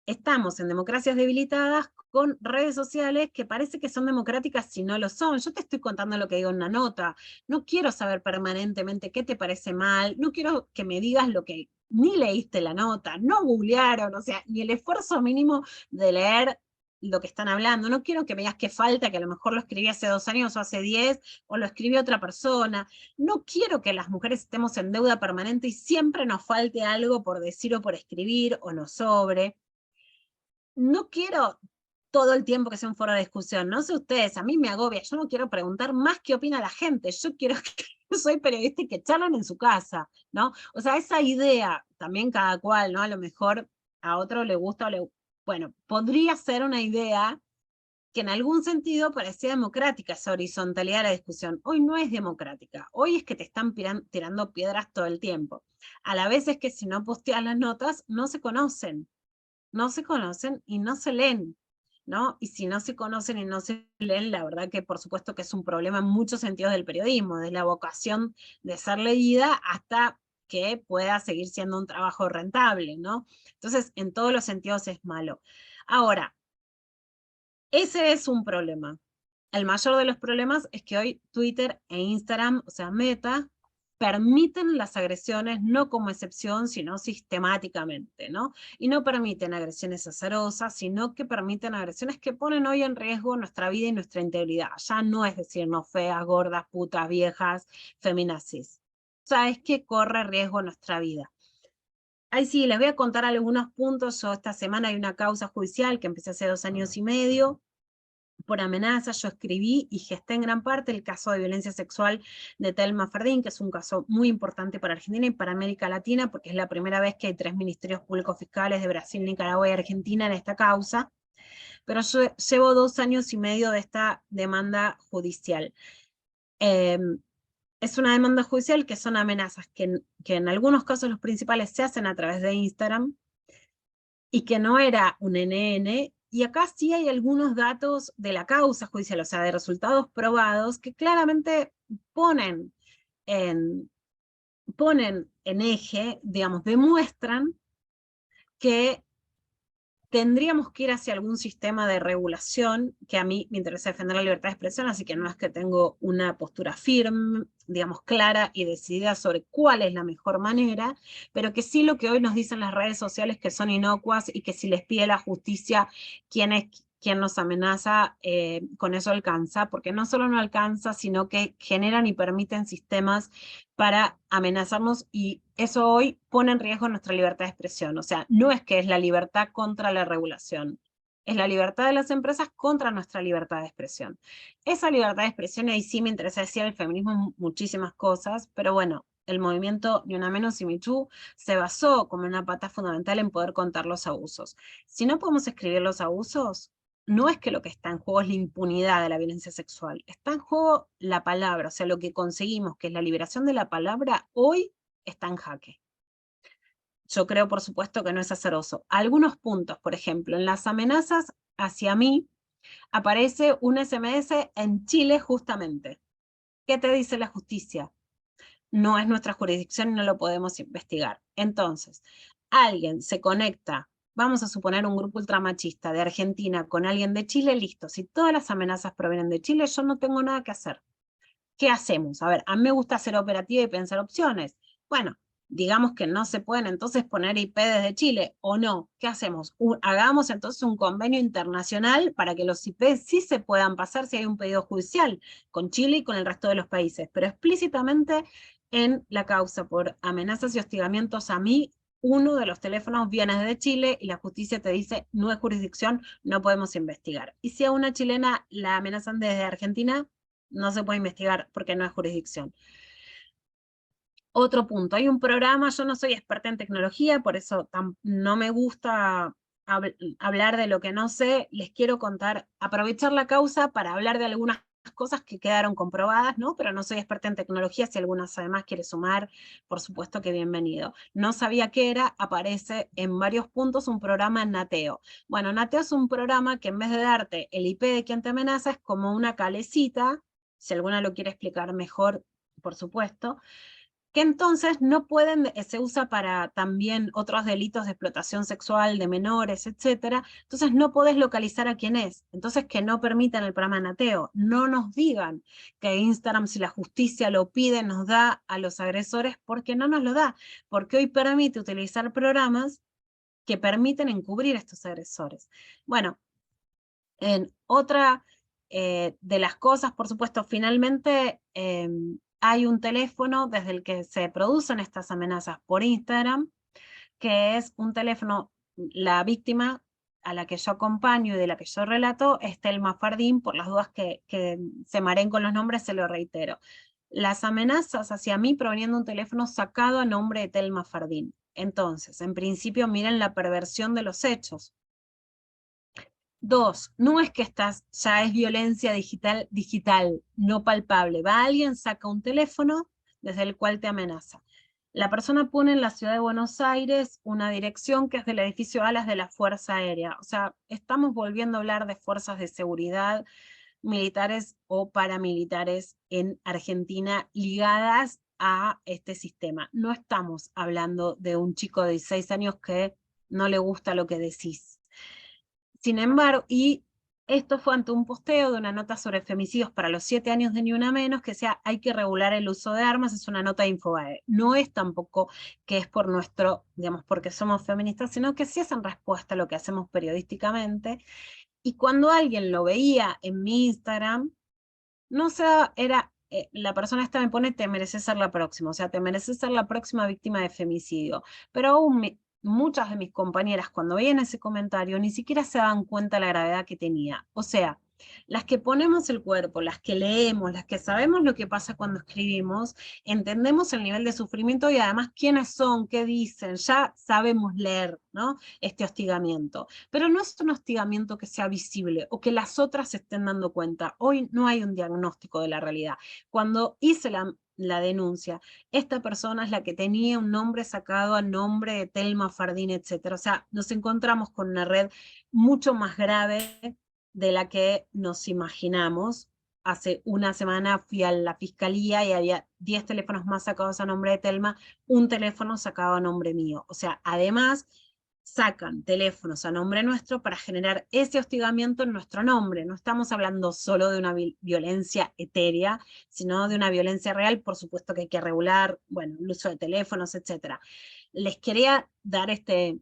estamos en democracias debilitadas con redes sociales que parece que son democráticas si no lo son. Yo te estoy contando lo que digo en una nota. No quiero saber permanentemente qué te parece mal, no quiero que me digas lo que ni leíste la nota, no googlearon, o sea, ni el esfuerzo mínimo de leer lo que están hablando. No quiero que me digas qué falta, que a lo mejor lo escribí hace 2 años o hace 10, o lo escribió otra persona. No quiero que las mujeres estemos en deuda permanente y siempre nos falte algo por decir o por escribir o nos sobre. No quiero todo el tiempo que sea un foro de discusión, no sé ustedes, a mí me agobia, yo no quiero preguntar más qué opina la gente, yo quiero que yo soy periodista y que charlan en su casa, ¿no? O sea, esa idea, también cada cual, ¿no? A lo mejor a otro le gusta bueno, podría ser una idea que en algún sentido parecía democrática, esa horizontalidad de la discusión. Hoy no es democrática, hoy es que te están tirando piedras todo el tiempo. A la vez es que si no posteas las notas, no se conocen y no se leen, ¿no? Y si no se conocen y no se leen, la verdad que por supuesto que es un problema en muchos sentidos del periodismo, desde la vocación de ser leída hasta que pueda seguir siendo un trabajo rentable, ¿no? Entonces, en todos los sentidos es malo. Ahora, ese es un problema. El mayor de los problemas es que hoy Twitter e Instagram, o sea, Meta, permiten las agresiones no como excepción, sino sistemáticamente, ¿no? Y no permiten agresiones azarosas, sino que permiten agresiones que ponen hoy en riesgo nuestra vida y nuestra integridad. Ya no es decirnos feas, gordas, putas, viejas, feminazis. O sea, es que corre riesgo nuestra vida. Ahí sí, les voy a contar algunos puntos. Yo esta semana hay una causa judicial que empecé hace 2 años y medio, por amenaza. Yo escribí y gesté en gran parte el caso de violencia sexual de Thelma Fardín, que es un caso muy importante para Argentina y para América Latina, porque es la primera vez que hay 3 ministerios públicos fiscales de Brasil, Nicaragua y Argentina en esta causa. Pero yo llevo 2 años y medio de esta demanda judicial. Es una demanda judicial que son amenazas que en algunos casos los principales se hacen a través de Instagram, y que no era un NN, y acá sí hay algunos datos de la causa judicial, o sea, de resultados probados, que claramente ponen en eje, digamos, demuestran que tendríamos que ir hacia algún sistema de regulación, que a mí me interesa defender la libertad de expresión, así que no es que tengo una postura firme, digamos, clara y decidida sobre cuál es la mejor manera, pero que sí lo que hoy nos dicen las redes sociales, que son inocuas y que si les pide la justicia quién nos amenaza, con eso alcanza, porque no solo no alcanza, sino que generan y permiten sistemas para amenazarnos, y eso hoy pone en riesgo nuestra libertad de expresión. O sea, no es que es la libertad contra la regulación, es la libertad de las empresas contra nuestra libertad de expresión. Esa libertad de expresión, ahí sí me interesa decir el feminismo muchísimas cosas, pero bueno, el movimiento Ni Una Menos y Me Too se basó como una pata fundamental en poder contar los abusos. Si no podemos escribir los abusos, no es que lo que está en juego es la impunidad de la violencia sexual, está en juego la palabra, o sea, lo que conseguimos, que es la liberación de la palabra, hoy está en jaque. Yo creo, por supuesto, que no es azaroso. Algunos puntos, por ejemplo, en las amenazas hacia mí, aparece un SMS en Chile justamente. ¿Qué te dice la justicia? No es nuestra jurisdicción y no lo podemos investigar. Entonces, alguien se conecta, vamos a suponer un grupo ultramachista de Argentina con alguien de Chile, listo. Si todas las amenazas provienen de Chile, yo no tengo nada que hacer. ¿Qué hacemos? A ver, a mí me gusta ser operativa y pensar opciones. Bueno, digamos que no se pueden entonces poner IP desde Chile, ¿o no? ¿Qué hacemos? Hagamos entonces un convenio internacional para que los IP sí se puedan pasar si hay un pedido judicial con Chile y con el resto de los países, pero explícitamente en la causa por amenazas y hostigamientos a mí, uno de los teléfonos viene desde Chile y la justicia te dice, no es jurisdicción, no podemos investigar. Y si a una chilena la amenazan desde Argentina, no se puede investigar porque no es jurisdicción. Otro punto, hay un programa, yo no soy experta en tecnología, por eso no me gusta hablar de lo que no sé, les quiero contar, aprovechar la causa para hablar de algunas cosas que quedaron comprobadas, ¿no? Pero no soy experta en tecnología, si algunas además quiere sumar, por supuesto que bienvenido. No sabía qué era, aparece en varios puntos un programa en Nateo. Bueno, Nateo es un programa que en vez de darte el IP de quien te amenaza, es como una calecita, si alguna lo quiere explicar mejor, por supuesto, que entonces no pueden, se usa para también otros delitos de explotación sexual de menores, etcétera. Entonces no podés localizar a quién es. Entonces que no permitan el programa Nateo. No nos digan que Instagram, si la justicia lo pide, nos da a los agresores, porque no nos lo da. Porque hoy permite utilizar programas que permiten encubrir a estos agresores. Bueno, en otra de las cosas, por supuesto, finalmente hay un teléfono desde el que se producen estas amenazas por Instagram, que es un teléfono, la víctima a la que yo acompaño y de la que yo relato es Thelma Fardín, por las dudas que se mareen con los nombres, se lo reitero. Las amenazas hacia mí provenían de un teléfono sacado a nombre de Thelma Fardín. Entonces, en principio, miren la perversión de los hechos. 2, no es que ya es violencia digital, no palpable. Va alguien, saca un teléfono desde el cual te amenaza. La persona pone en la ciudad de Buenos Aires una dirección que es del edificio Alas de la Fuerza Aérea. O sea, estamos volviendo a hablar de fuerzas de seguridad militares o paramilitares en Argentina ligadas a este sistema. No estamos hablando de un chico de 16 años que no le gusta lo que decís. Sin embargo, y Esto fue ante un posteo de una nota sobre femicidios para los 7 años de Ni Una Menos, que decía, hay que regular el uso de armas, es una nota de Infobae. No es tampoco que es por nuestro, digamos, porque somos feministas, sino que sí es en respuesta a lo que hacemos periodísticamente. Y cuando alguien lo veía en mi Instagram, no sé, era, la persona esta me pone, te mereces ser la próxima, o sea, te mereces ser la próxima víctima de femicidio. Pero aún muchas de mis compañeras, cuando veían ese comentario, ni siquiera se daban cuenta de la gravedad que tenía. O sea, las que ponemos el cuerpo, las que leemos, las que sabemos lo que pasa cuando escribimos, entendemos el nivel de sufrimiento y además quiénes son, qué dicen, ya sabemos leer, ¿no? Este hostigamiento. Pero no es un hostigamiento que sea visible o que las otras se estén dando cuenta. Hoy no hay un diagnóstico de la realidad. Cuando hice la denuncia, esta persona es la que tenía un nombre sacado a nombre de Telma Fardín, etc. O sea, nos encontramos con una red mucho más grave de la que nos imaginamos. Hace una semana fui a la fiscalía y había 10 teléfonos más sacados a nombre de Telma, un teléfono sacado a nombre mío. O sea, además sacan teléfonos a nombre nuestro para generar ese hostigamiento en nuestro nombre. No estamos hablando solo de una violencia etérea, sino de una violencia real. Por supuesto que hay que regular, bueno, el uso de teléfonos, etc. Les quería dar este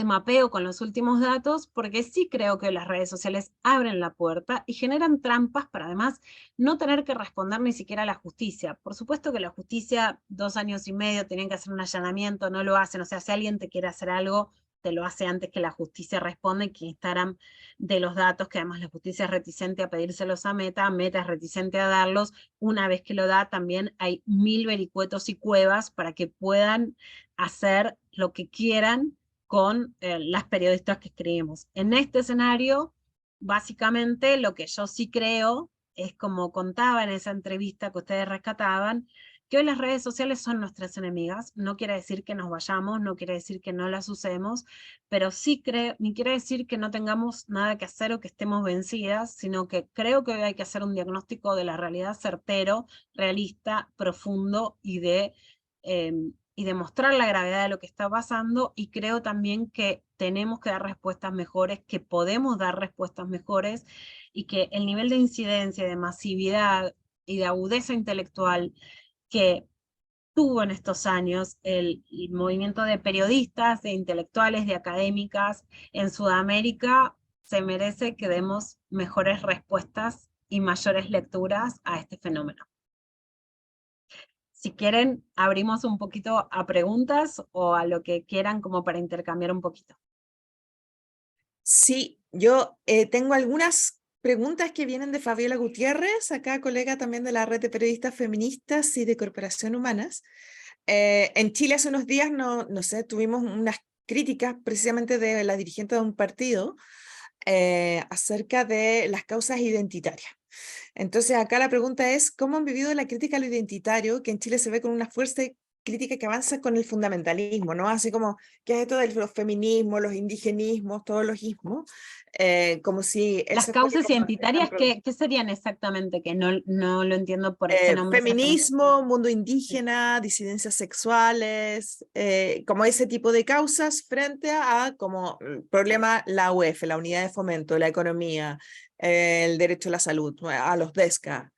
mapeo con los últimos datos, porque sí creo que las redes sociales abren la puerta y generan trampas para además no tener que responder ni siquiera a la justicia. Por supuesto que la justicia, 2 años y medio, tienen que hacer un allanamiento, no lo hacen. O sea, si alguien te quiere hacer algo, te lo hace antes que la justicia responda, y que Instagram de los datos, que además la justicia es reticente a pedírselos a Meta es reticente a darlos. Una vez que lo da, también hay 1000 vericuetos y cuevas para que puedan hacer lo que quieran con las periodistas que escribimos. En este escenario, básicamente lo que yo sí creo es, como contaba en esa entrevista que ustedes rescataban, que hoy las redes sociales son nuestras enemigas. No quiere decir que nos vayamos, no quiere decir que no las usemos, pero sí creo, ni quiere decir que no tengamos nada que hacer o que estemos vencidas, sino que creo que hoy hay que hacer un diagnóstico de la realidad certero, realista, profundo y demostrar la gravedad de lo que está pasando. Y creo también que tenemos que dar respuestas mejores, que podemos dar respuestas mejores, y que el nivel de incidencia, de masividad y de agudeza intelectual que tuvo en estos años el movimiento de periodistas, de intelectuales, de académicas en Sudamérica, se merece que demos mejores respuestas y mayores lecturas a este fenómeno. Si quieren, abrimos un poquito a preguntas o a lo que quieran, como para intercambiar un poquito. Sí, yo tengo algunas preguntas que vienen de Fabiola Gutiérrez, acá colega también de la Red de Periodistas Feministas y de Corporación Humanas. En Chile hace unos días, no sé, tuvimos unas críticas precisamente de la dirigente de un partido acerca de las causas identitarias. Entonces acá la pregunta es, ¿cómo han vivido la crítica a lo identitario, que en Chile se ve con una fuerza crítica que avanza con el fundamentalismo, ¿no? Así como, ¿qué es esto de los feminismos, los indigenismos, todos los ismos? Como si Las ese fuera causas como el identitarias, gran ¿qué serían exactamente? Que no lo entiendo por ese nombre exactamente. feminismo, mundo indígena, disidencias sexuales, como ese tipo de causas frente a como el problema la UEF, la unidad de fomento, la economía, el derecho a la salud, a los DESCA.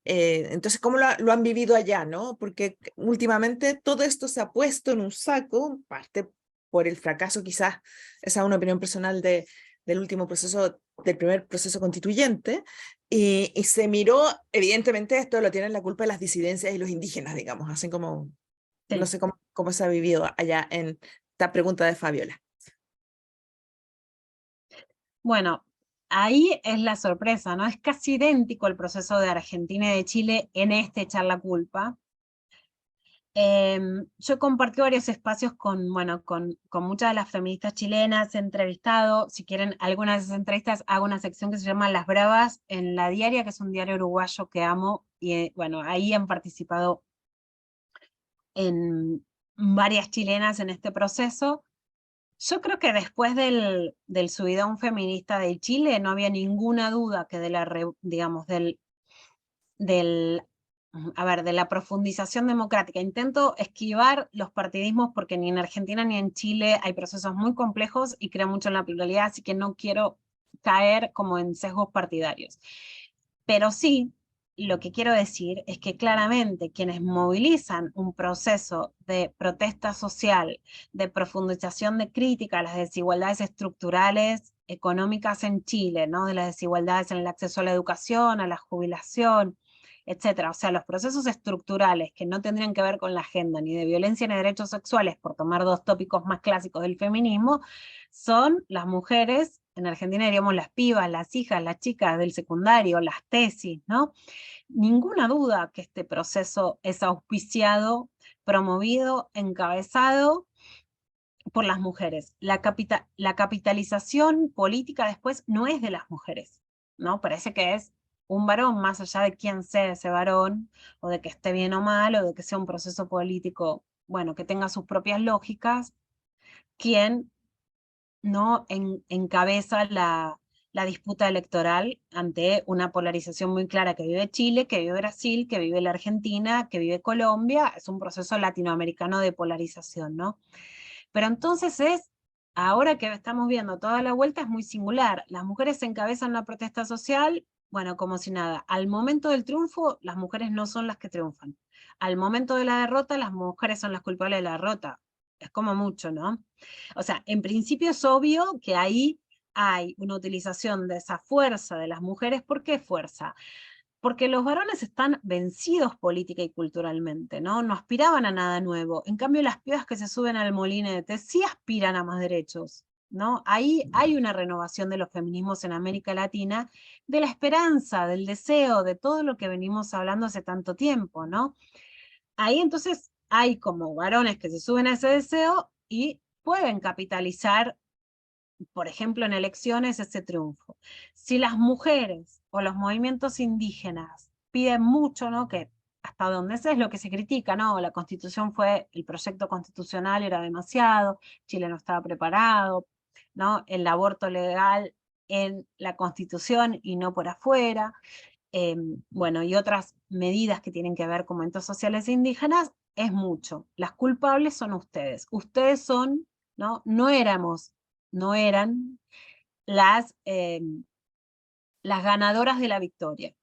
Entonces, ¿cómo lo han vivido allá, no? Porque últimamente todo esto se ha puesto en un saco, parte por el fracaso quizás, esa es una opinión personal del último proceso, del primer proceso constituyente, y se miró, evidentemente esto lo tienen la culpa de las disidencias y los indígenas, digamos, así como, Sí. no sé cómo se ha vivido allá en esta pregunta de Fabiola. Bueno, ahí es la sorpresa, ¿no? Es casi idéntico el proceso de Argentina y de Chile en este echar la culpa. Yo he compartido varios espacios con muchas de las feministas chilenas, he entrevistado. Si quieren algunas de esas entrevistas, hago una sección que se llama Las Bravas en La Diaria, que es un diario uruguayo que amo, y bueno, ahí han participado en varias chilenas en este proceso. Yo creo que después del subidón feminista de Chile no había ninguna duda que de la profundización democrática. Intento esquivar los partidismos porque ni en Argentina ni en Chile hay procesos muy complejos y creo mucho en la pluralidad, así que no quiero caer como en sesgos partidarios. Pero sí, lo que quiero decir es que claramente quienes movilizan un proceso de protesta social, de profundización de crítica a las desigualdades estructurales económicas en Chile, ¿no? De las desigualdades en el acceso a la educación, a la jubilación, etcétera. O sea, los procesos estructurales que no tendrían que ver con la agenda ni de violencia ni de derechos sexuales, por tomar dos tópicos más clásicos del feminismo, son las mujeres, en Argentina diríamos las pibas, las hijas, las chicas del secundario, las tesis, ¿no? Ninguna duda que este proceso es auspiciado, promovido, encabezado por las mujeres. La capitalización política después no es de las mujeres, ¿no? Parece que es un varón, más allá de quién sea ese varón, o de que esté bien o mal, o de que sea un proceso político, bueno, que tenga sus propias lógicas, quien no encabeza la disputa electoral ante una polarización muy clara que vive Chile, que vive Brasil, que vive la Argentina, que vive Colombia. Es un proceso latinoamericano de polarización, ¿no? Pero entonces ahora que estamos viendo toda la vuelta, es muy singular. Las mujeres encabezan la protesta social, bueno, como si nada. Al momento del triunfo, las mujeres no son las que triunfan. Al momento de la derrota, las mujeres son las culpables de la derrota. Es como mucho, ¿no? O sea, en principio es obvio que ahí hay una utilización de esa fuerza de las mujeres. ¿Por qué fuerza? Porque los varones están vencidos política y culturalmente, ¿no? No aspiraban a nada nuevo. En cambio, las pibas que se suben al molinete sí aspiran a más derechos, ¿no? Ahí hay una renovación de los feminismos en América Latina, de la esperanza, del deseo, de todo lo que venimos hablando hace tanto tiempo, ¿no? Ahí entonces hay como varones que se suben a ese deseo y pueden capitalizar, por ejemplo, en elecciones, ese triunfo. Si las mujeres o los movimientos indígenas piden mucho, ¿no? Que hasta donde es lo que se critica, ¿no? La constitución el proyecto constitucional era demasiado, Chile no estaba preparado, ¿no? El aborto legal en la constitución y no por afuera, bueno, y otras medidas que tienen que ver con movimientos sociales indígenas, es mucho. Las culpables son ustedes. Ustedes son, ¿no? No eran las ganadoras de la victoria.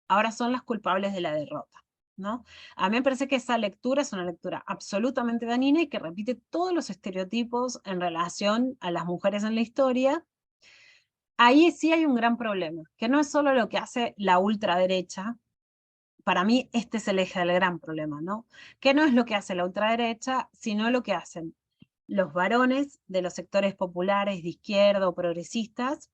Ahora son las culpables de la derrota, ¿no? A mí me parece que esa lectura es una lectura absolutamente dañina y que repite todos los estereotipos en relación a las mujeres en la historia. Ahí sí hay un gran problema, que no es solo lo que hace la ultraderecha. Para mí este es el eje del gran problema, ¿no? Que no es lo que hace la ultraderecha, sino lo que hacen los varones de los sectores populares, de izquierda o progresistas,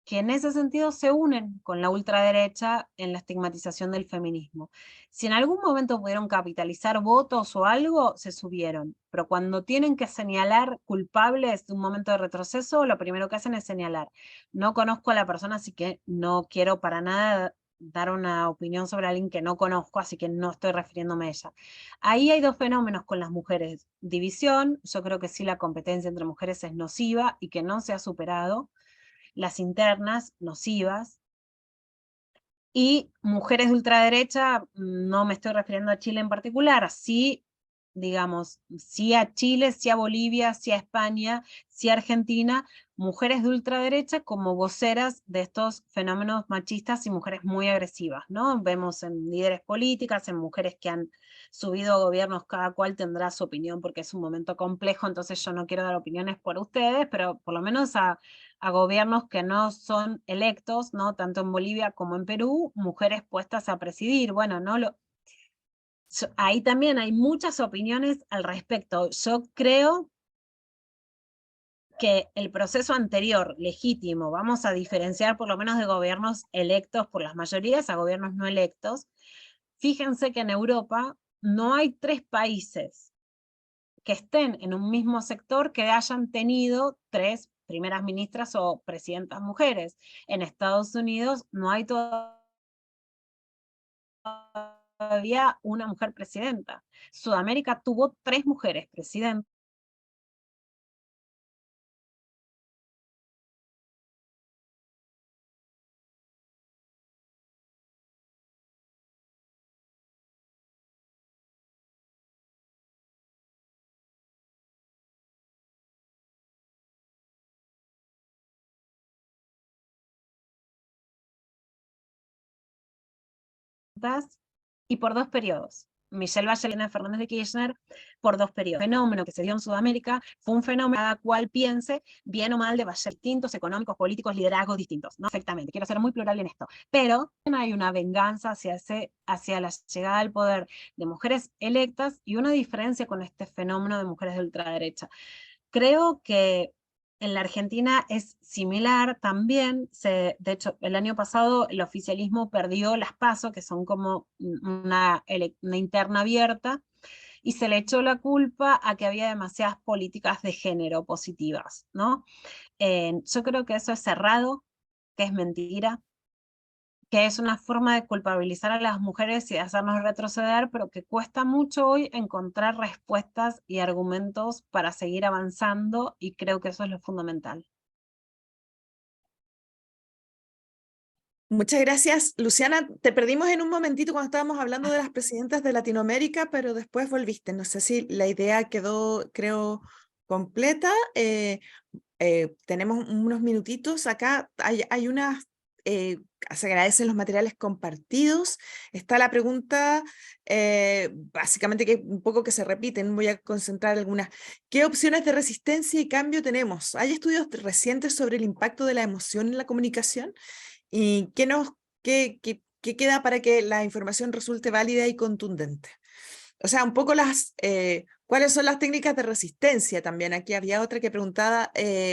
que en ese sentido se unen con la ultraderecha en la estigmatización del feminismo. Si en algún momento pudieron capitalizar votos o algo, se subieron, pero cuando tienen que señalar culpables de un momento de retroceso, lo primero que hacen es señalar. No conozco a la persona, así que no quiero para nada dar una opinión sobre alguien que no conozco, así que no estoy refiriéndome a ella. Ahí hay dos fenómenos con las mujeres. División, yo creo que sí la competencia entre mujeres es nociva y que no se ha superado. Las internas, nocivas, y mujeres de ultraderecha, no me estoy refiriendo a Chile en particular, sí, digamos, sí a Chile, sí a Bolivia, sí a España, sí a Argentina, mujeres de ultraderecha como voceras de estos fenómenos machistas y mujeres muy agresivas, ¿no? Vemos en líderes políticas, en mujeres que han subido a gobiernos, cada cual tendrá su opinión porque es un momento complejo, entonces yo no quiero dar opiniones por ustedes, pero por lo menos a gobiernos que no son electos, ¿no? Tanto en Bolivia como en Perú, mujeres puestas a presidir. Bueno, ahí también hay muchas opiniones al respecto. Yo creo que el proceso anterior, legítimo, vamos a diferenciar por lo menos de gobiernos electos por las mayorías a gobiernos no electos. Fíjense que en Europa no hay 3 países que estén en un mismo sector que hayan tenido 3 primeras ministras o presidentas mujeres. En Estados Unidos no hay todavía una mujer presidenta. Sudamérica tuvo 3 mujeres presidentas. y por 2 periodos. Michelle Bachelet y Fernández de Kirchner por 2 periodos. El fenómeno que se dio en Sudamérica fue un fenómeno cada cual piense, bien o mal, de Bachelet, distintos, económicos, políticos, liderazgos distintos, ¿no? Perfectamente, quiero ser muy plural en esto. Pero hay una venganza hacia la llegada al poder de mujeres electas y una diferencia con este fenómeno de mujeres de ultraderecha. Creo que en la Argentina es similar también, de hecho el año pasado el oficialismo perdió las PASO, que son como una interna abierta, y se le echó la culpa a que había demasiadas políticas de género positivas, ¿no? Yo creo que eso es cerrado, que es mentira, que es una forma de culpabilizar a las mujeres y de hacernos retroceder, pero que cuesta mucho hoy encontrar respuestas y argumentos para seguir avanzando, y creo que eso es lo fundamental. Muchas gracias, Luciana. Te perdimos en un momentito cuando estábamos hablando de las presidentas de Latinoamérica, pero después volviste. No sé si la idea quedó, creo, completa. Tenemos unos minutitos acá. Hay unas, se agradecen los materiales compartidos. Está la pregunta, básicamente que un poco que se repiten, voy a concentrar algunas. ¿Qué opciones de resistencia y cambio tenemos? ¿Hay estudios recientes sobre el impacto de la emoción en la comunicación? ¿Y qué queda para que la información resulte válida y contundente? O sea, un poco ¿cuáles son las técnicas de resistencia también? Aquí había otra que preguntaba,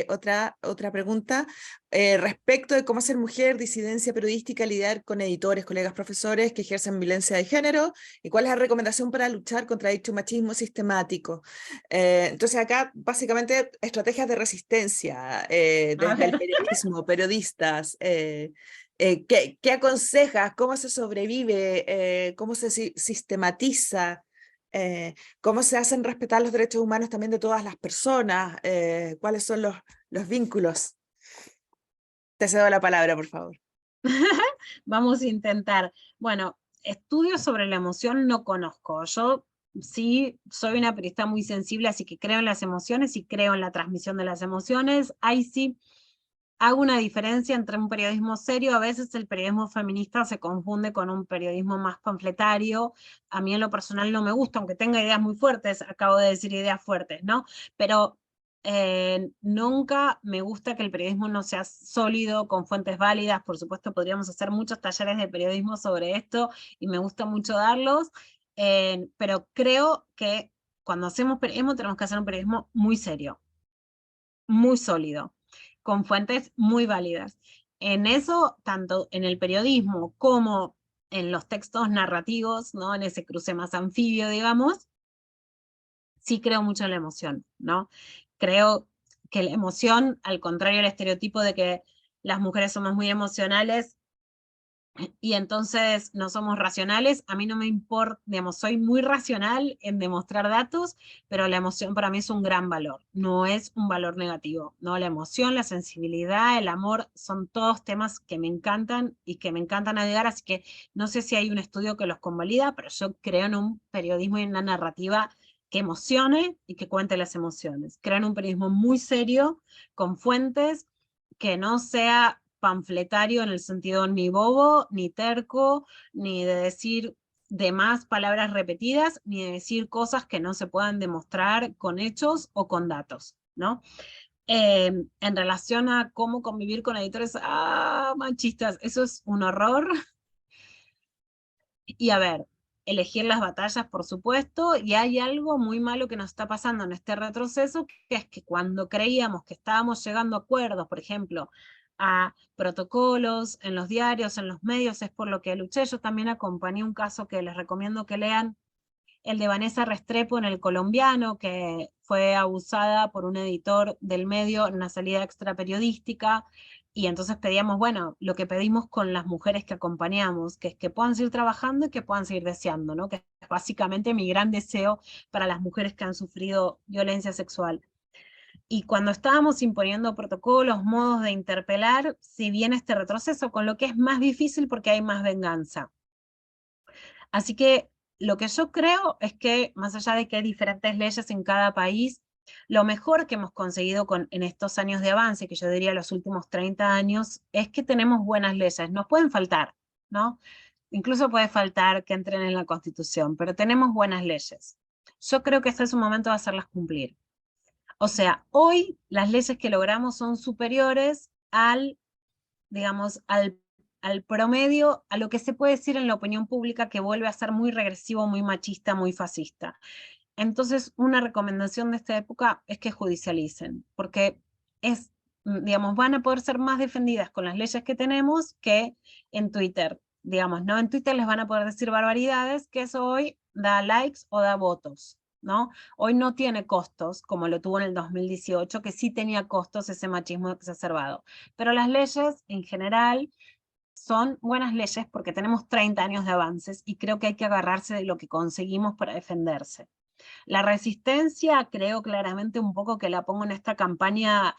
otra pregunta respecto de cómo ser mujer, disidencia periodística, lidiar con editores, colegas, profesores que ejercen violencia de género, y cuál es la recomendación para luchar contra dicho machismo sistemático. Entonces acá, básicamente, estrategias de resistencia desde el periodismo, periodistas, ¿qué aconsejas? ¿Cómo se sobrevive? ¿Cómo se sistematiza? ¿Cómo se hacen respetar los derechos humanos también de todas las personas? ¿Cuáles son los vínculos? Te cedo la palabra, por favor. Vamos a intentar. Bueno, estudios sobre la emoción no conozco. Yo sí soy una periodista muy sensible, así que creo en las emociones y creo en la transmisión de las emociones. Ahí sí hago una diferencia entre un periodismo serio. A veces el periodismo feminista se confunde con un periodismo más panfletario. A mí en lo personal no me gusta, aunque tenga ideas muy fuertes, acabo de decir ideas fuertes, ¿no? Pero nunca me gusta que el periodismo no sea sólido, con fuentes válidas. Por supuesto, podríamos hacer muchos talleres de periodismo sobre esto, y me gusta mucho darlos, pero creo que cuando hacemos periodismo tenemos que hacer un periodismo muy serio, muy sólido, con fuentes muy válidas. En eso, tanto en el periodismo como en los textos narrativos, ¿no? En ese cruce más anfibio, digamos, sí creo mucho en la emoción, ¿no? Creo que la emoción, al contrario del estereotipo de que las mujeres somos muy emocionales y entonces no somos racionales, a mí no me importa, digamos, soy muy racional en demostrar datos, pero la emoción para mí es un gran valor, no es un valor negativo, ¿no? La emoción, la sensibilidad, el amor, son todos temas que me encantan y que me encanta navegar, así que no sé si hay un estudio que los convalida, pero yo creo en un periodismo y en una narrativa que emocione y que cuente las emociones. Creo en un periodismo muy serio, con fuentes, que no sea panfletario en el sentido ni bobo, ni terco, ni de decir de más palabras repetidas, ni de decir cosas que no se puedan demostrar con hechos o con datos, ¿no? En relación a cómo convivir con editores machistas, eso es un horror. Y a ver, elegir las batallas, por supuesto, y hay algo muy malo que nos está pasando en este retroceso, que es que cuando creíamos que estábamos llegando a acuerdos, por ejemplo, a protocolos en los diarios, en los medios, es por lo que luché. Yo también acompañé un caso que les recomiendo que lean, el de Vanessa Restrepo en El Colombiano, que fue abusada por un editor del medio en una salida extra periodística, y entonces pedíamos, bueno, lo que pedimos con las mujeres que acompañamos, que es que puedan seguir trabajando y que puedan seguir deseando, ¿no? Que es básicamente mi gran deseo para las mujeres que han sufrido violencia sexual. Y cuando estábamos imponiendo protocolos, modos de interpelar, si viene este retroceso, con lo que es más difícil porque hay más venganza. Así que lo que yo creo es que, más allá de que hay diferentes leyes en cada país, lo mejor que hemos conseguido en estos años de avance, que yo diría los últimos 30 años, es que tenemos buenas leyes. Nos pueden faltar, ¿no? incluso puede faltar que entren en la Constitución, pero tenemos buenas leyes. Yo creo que este es un momento de hacerlas cumplir. O sea, hoy las leyes que logramos son superiores al, digamos, al promedio, a lo que se puede decir en la opinión pública que vuelve a ser muy regresivo, muy machista, muy fascista. Entonces, una recomendación de esta época es que judicialicen, porque es, digamos, van a poder ser más defendidas con las leyes que tenemos que en Twitter. Digamos, ¿no? En Twitter les van a poder decir barbaridades, que eso hoy da likes o da votos, ¿no? Hoy no tiene costos, como lo tuvo en el 2018, que sí tenía costos ese machismo exacerbado. Pero las leyes, en general, son buenas leyes porque tenemos 30 años de avances y creo que hay que agarrarse de lo que conseguimos para defenderse. La resistencia creo claramente un poco que la pongo en esta campaña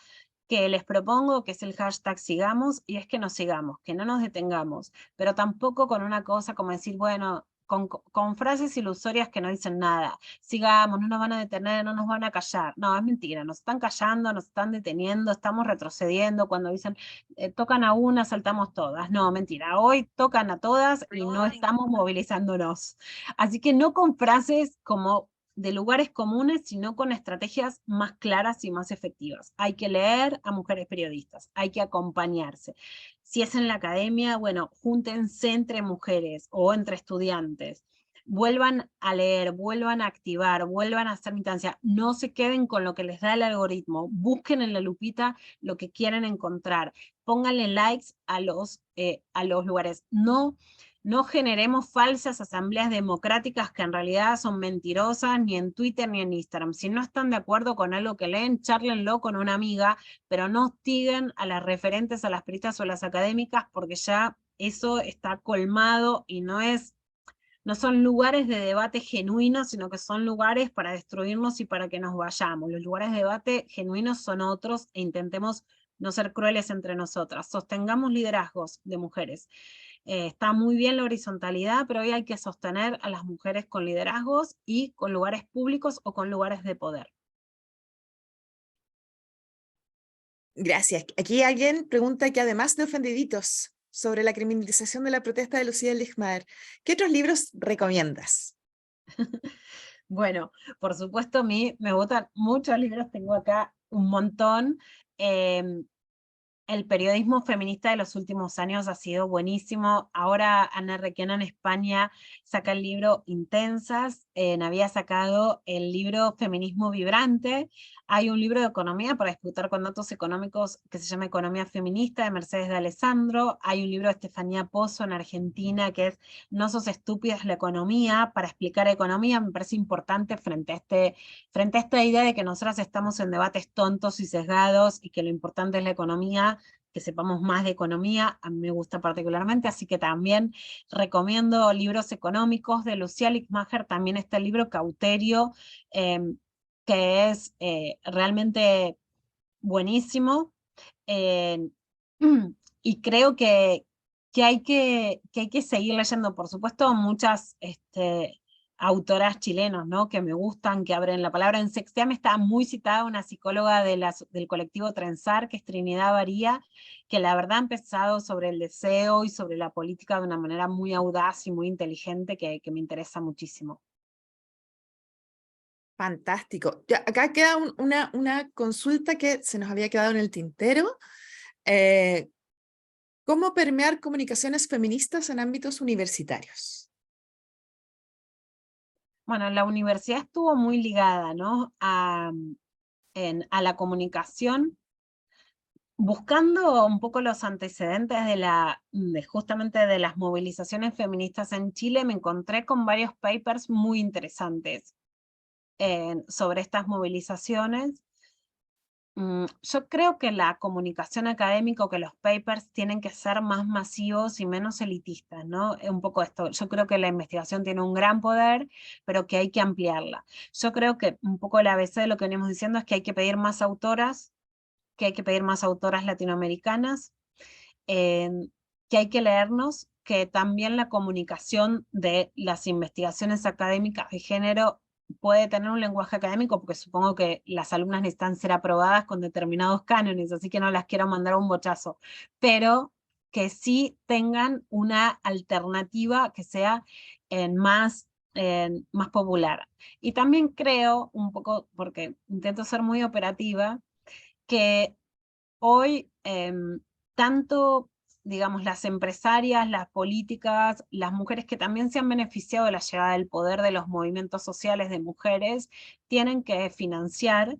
que les propongo, que es el hashtag sigamos, y es que nos sigamos, que no nos detengamos, pero tampoco con una cosa como decir, bueno, con frases ilusorias que no dicen nada, sigamos, no nos van a detener, no nos van a callar. No, es mentira, nos están callando, nos están deteniendo, estamos retrocediendo, cuando dicen, tocan a una, saltamos todas. No, mentira, hoy tocan a todas y no estamos movilizándonos. Así que no con frases como de lugares comunes, sino con estrategias más claras y más efectivas. Hay que leer a mujeres periodistas, hay que acompañarse. Si es en la academia, bueno, júntense entre mujeres o entre estudiantes. Vuelvan a leer, vuelvan a activar, vuelvan a hacer militancia. No se queden con lo que les da el algoritmo. Busquen en la lupita lo que quieren encontrar. Pónganle likes a los lugares. No generemos falsas asambleas democráticas que en realidad son mentirosas, ni en Twitter ni en Instagram. Si no están de acuerdo con algo que leen, chárlenlo con una amiga, pero no hostiguen a las referentes, a las periodistas o a las académicas, porque ya eso está colmado y no son lugares de debate genuinos, sino que son lugares para destruirnos y para que nos vayamos. Los lugares de debate genuinos son otros e intentemos no ser crueles entre nosotras. Sostengamos liderazgos de mujeres. Está muy bien la horizontalidad, pero hoy hay que sostener a las mujeres con liderazgos y con lugares públicos o con lugares de poder. Gracias. Aquí alguien pregunta que además de Ofendiditos, sobre la criminalización de la protesta de Lucía Ligmaer, ¿qué otros libros recomiendas? Bueno, por supuesto a mí me gustan muchos libros, tengo acá un montón. El periodismo feminista de los últimos años ha sido buenísimo. Ahora Ana Requena en España saca el libro Intensas, había sacado el libro Feminismo Vibrante. Hay un libro de economía para disputar con datos económicos que se llama Economía Feminista de Mercedes de Alessandro. Hay un libro de Estefanía Pozo en Argentina que es No sos estúpidas la economía, para explicar economía. Me parece importante frente a esta idea de que nosotras estamos en debates tontos y sesgados y que lo importante es la economía, que sepamos más de economía, a mí me gusta particularmente, así que también recomiendo libros económicos de Lucía Ligmaer. También está el libro Cauterio, que es realmente buenísimo, eh, y creo que hay que seguir leyendo, por supuesto, muchas autoras chilenos, ¿no? Que me gustan, que abren la palabra. En Sexteame está muy citada una psicóloga del colectivo Trenzar, que es Trinidad Varía, que la verdad ha empezado sobre el deseo y sobre la política de una manera muy audaz y muy inteligente que me interesa muchísimo. Fantástico. Ya, acá queda una consulta que se nos había quedado en el tintero. ¿Cómo permear comunicaciones feministas en ámbitos universitarios? Bueno, la universidad estuvo muy ligada, ¿no? a la comunicación, buscando un poco los antecedentes justamente de las movilizaciones feministas en Chile. Me encontré con varios papers muy interesantes sobre estas movilizaciones. Yo creo que la comunicación académica o que los papers tienen que ser más masivos y menos elitistas, ¿no? Un poco esto, yo creo que la investigación tiene un gran poder, pero que hay que ampliarla. Yo creo que un poco el ABC de lo que venimos diciendo es que hay que pedir más autoras, que hay que pedir más autoras latinoamericanas, que hay que leernos, que también la comunicación de las investigaciones académicas de género puede tener un lenguaje académico, porque supongo que las alumnas necesitan ser aprobadas con determinados cánones, así que no las quiero mandar a un bochazo, pero que sí tengan una alternativa que sea más popular. Y también creo, un poco, porque intento ser muy operativa, que hoy tanto, digamos, las empresarias, las políticas, las mujeres que también se han beneficiado de la llegada del poder de los movimientos sociales de mujeres, tienen que financiar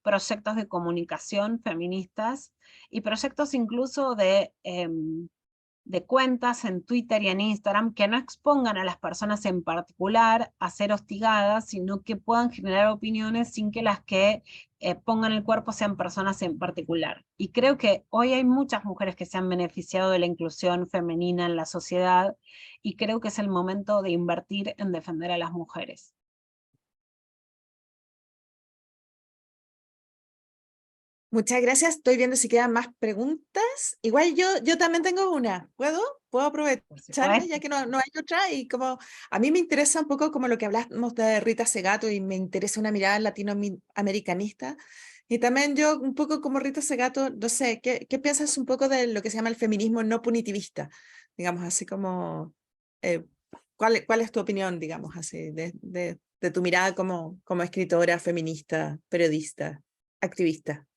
proyectos de comunicación feministas y proyectos incluso de cuentas en Twitter y en Instagram que no expongan a las personas en particular a ser hostigadas, sino que puedan generar opiniones sin que las que pongan el cuerpo sean personas en particular. Y creo que hoy hay muchas mujeres que se han beneficiado de la inclusión femenina en la sociedad, y creo que es el momento de invertir en defender a las mujeres. Muchas gracias. Estoy viendo si quedan más preguntas. Igual yo también tengo una. ¿Puedo? ¿Puedo aprovecharme ya que no hay otra? Y como a mí me interesa un poco como lo que hablamos de Rita Segato, y me interesa una mirada latinoamericanista. Y también yo un poco como Rita Segato, no sé, ¿qué piensas un poco de lo que se llama el feminismo no punitivista? Digamos, así como, ¿cuál es tu opinión, digamos, así, de tu mirada como escritora, feminista, periodista, activista?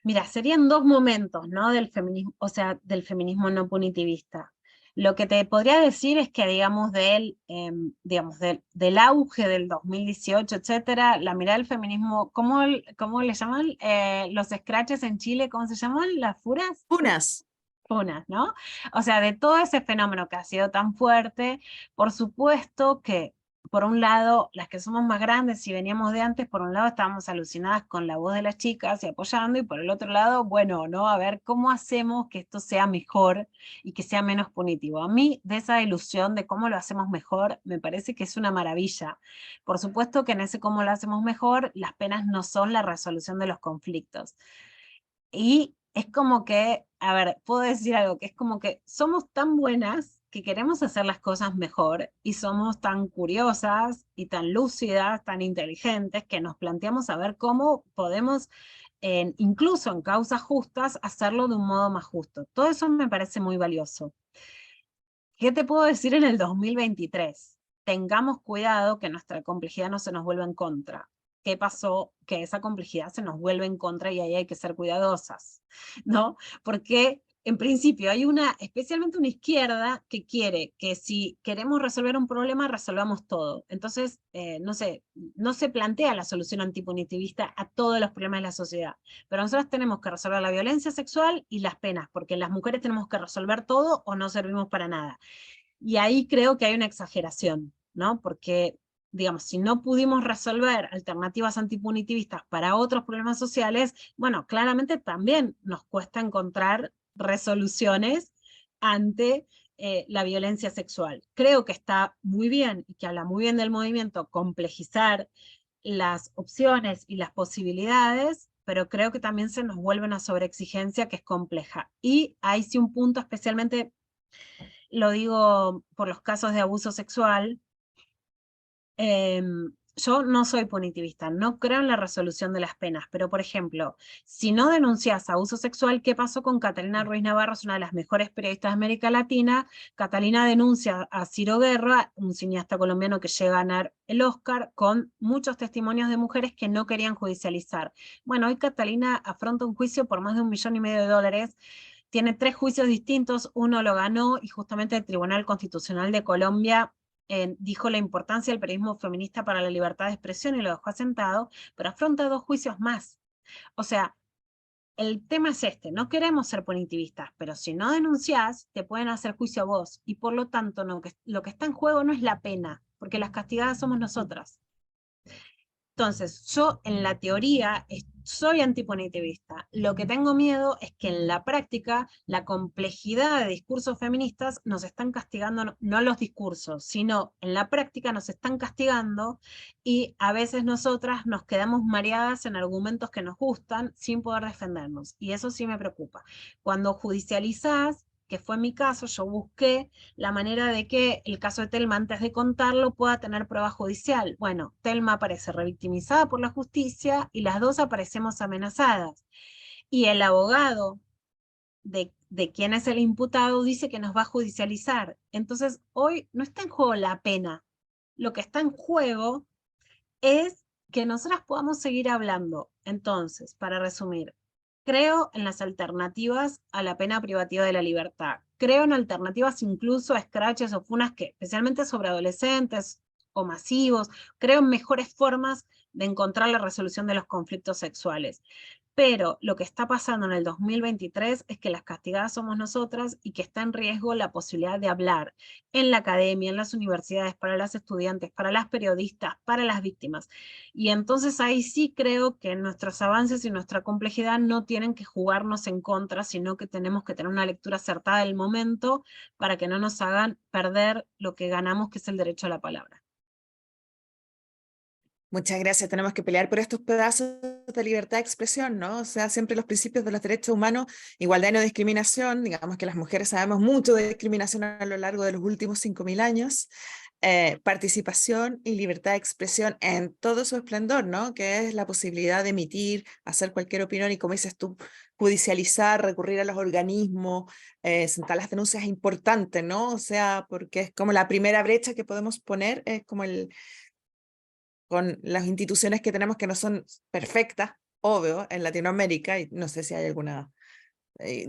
Mira, serían dos momentos, ¿no? Del feminismo, o sea, del feminismo no punitivista. Lo que te podría decir es que, digamos, del auge del 2018, etcétera, la mirada del feminismo, ¿cómo le llaman? Los scratches en Chile, ¿cómo se llaman? ¿Las furas? Unas. Funas, ¿no? O sea, de todo ese fenómeno que ha sido tan fuerte, por supuesto que, por un lado, las que somos más grandes y veníamos de antes, por un lado estábamos alucinadas con la voz de las chicas y apoyando, y por el otro lado, bueno, ¿no? A ver cómo hacemos que esto sea mejor y que sea menos punitivo. A mí, de esa ilusión de cómo lo hacemos mejor, me parece que es una maravilla. Por supuesto que en ese cómo lo hacemos mejor, las penas no son la resolución de los conflictos. Y es como que, a ver, puedo decir algo, que es como que somos tan buenas que queremos hacer las cosas mejor, y somos tan curiosas y tan lúcidas, tan inteligentes, que nos planteamos a ver cómo podemos, incluso en causas justas, hacerlo de un modo más justo. Todo eso me parece muy valioso. ¿Qué te puedo decir en el 2023? Tengamos cuidado que nuestra complejidad no se nos vuelva en contra. ¿Qué pasó? Que esa complejidad se nos vuelve en contra, y ahí hay que ser cuidadosas, ¿no? Porque en principio hay especialmente una izquierda que quiere que si queremos resolver un problema, resolvamos todo. Entonces, no se plantea la solución antipunitivista a todos los problemas de la sociedad. Pero nosotros tenemos que resolver la violencia sexual y las penas, porque las mujeres tenemos que resolver todo o no servimos para nada. Y ahí creo que hay una exageración, ¿no? Porque, digamos, si no pudimos resolver alternativas antipunitivistas para otros problemas sociales, bueno, claramente también nos cuesta encontrar resoluciones ante la violencia sexual. Creo que está muy bien, y que habla muy bien del movimiento, complejizar las opciones y las posibilidades, pero creo que también se nos vuelve una sobreexigencia que es compleja. Y hay sí un punto especialmente, lo digo por los casos de abuso sexual. Yo no soy punitivista, no creo en la resolución de las penas, pero por ejemplo, si no denuncias abuso sexual, ¿qué pasó con Catalina Ruiz Navarro? Es una de las mejores periodistas de América Latina. Catalina denuncia a Ciro Guerra, un cineasta colombiano que llega a ganar el Oscar, con muchos testimonios de mujeres que no querían judicializar. Bueno, hoy Catalina afronta un juicio por más de $1,5 millones. Tiene 3 juicios distintos, uno lo ganó, y justamente el Tribunal Constitucional de Colombia dijo la importancia del periodismo feminista para la libertad de expresión y lo dejó asentado, pero afronta 2 juicios más. O sea, el tema es este: no queremos ser punitivistas, pero si no denunciás, te pueden hacer juicio a vos, y por lo tanto lo que está en juego no es la pena, porque las castigadas somos nosotras. Entonces, yo en la teoría soy antipunitivista. Lo que tengo miedo es que en la práctica la complejidad de discursos feministas nos están castigando, no los discursos, sino en la práctica nos están castigando, y a veces nosotras nos quedamos mareadas en argumentos que nos gustan sin poder defendernos. Y eso sí me preocupa. Cuando judicializás, que fue mi caso, yo busqué la manera de que el caso de Telma, antes de contarlo, pueda tener prueba judicial. Bueno, Telma aparece revictimizada por la justicia y las dos aparecemos amenazadas. Y el abogado de quién es el imputado, dice que nos va a judicializar. Entonces, hoy no está en juego la pena. Lo que está en juego es que nosotras podamos seguir hablando. Entonces, para resumir, creo en las alternativas a la pena privativa de la libertad. Creo en alternativas incluso a escraches o funas que, especialmente sobre adolescentes o masivos, creo en mejores formas de encontrar la resolución de los conflictos sexuales. Pero lo que está pasando en el 2023 es que las castigadas somos nosotras y que está en riesgo la posibilidad de hablar en la academia, en las universidades, para las estudiantes, para las periodistas, para las víctimas. Y entonces ahí sí creo que nuestros avances y nuestra complejidad no tienen que jugarnos en contra, sino que tenemos que tener una lectura acertada del momento para que no nos hagan perder lo que ganamos, que es el derecho a la palabra. Muchas gracias. Tenemos que pelear por estos pedazos de libertad de expresión, ¿no? O sea, siempre los principios de los derechos humanos, igualdad y no discriminación. Digamos que las mujeres sabemos mucho de discriminación a lo largo de los últimos 5.000 años. Participación y libertad de expresión en todo su esplendor, ¿no? Que es la posibilidad de emitir, hacer cualquier opinión y, como dices tú, judicializar, recurrir a los organismos, sentar las denuncias es importante, ¿no? O sea, porque es como la primera brecha que podemos poner, es como con las instituciones que tenemos que no son perfectas, obvio, en Latinoamérica, y no sé si hay alguna,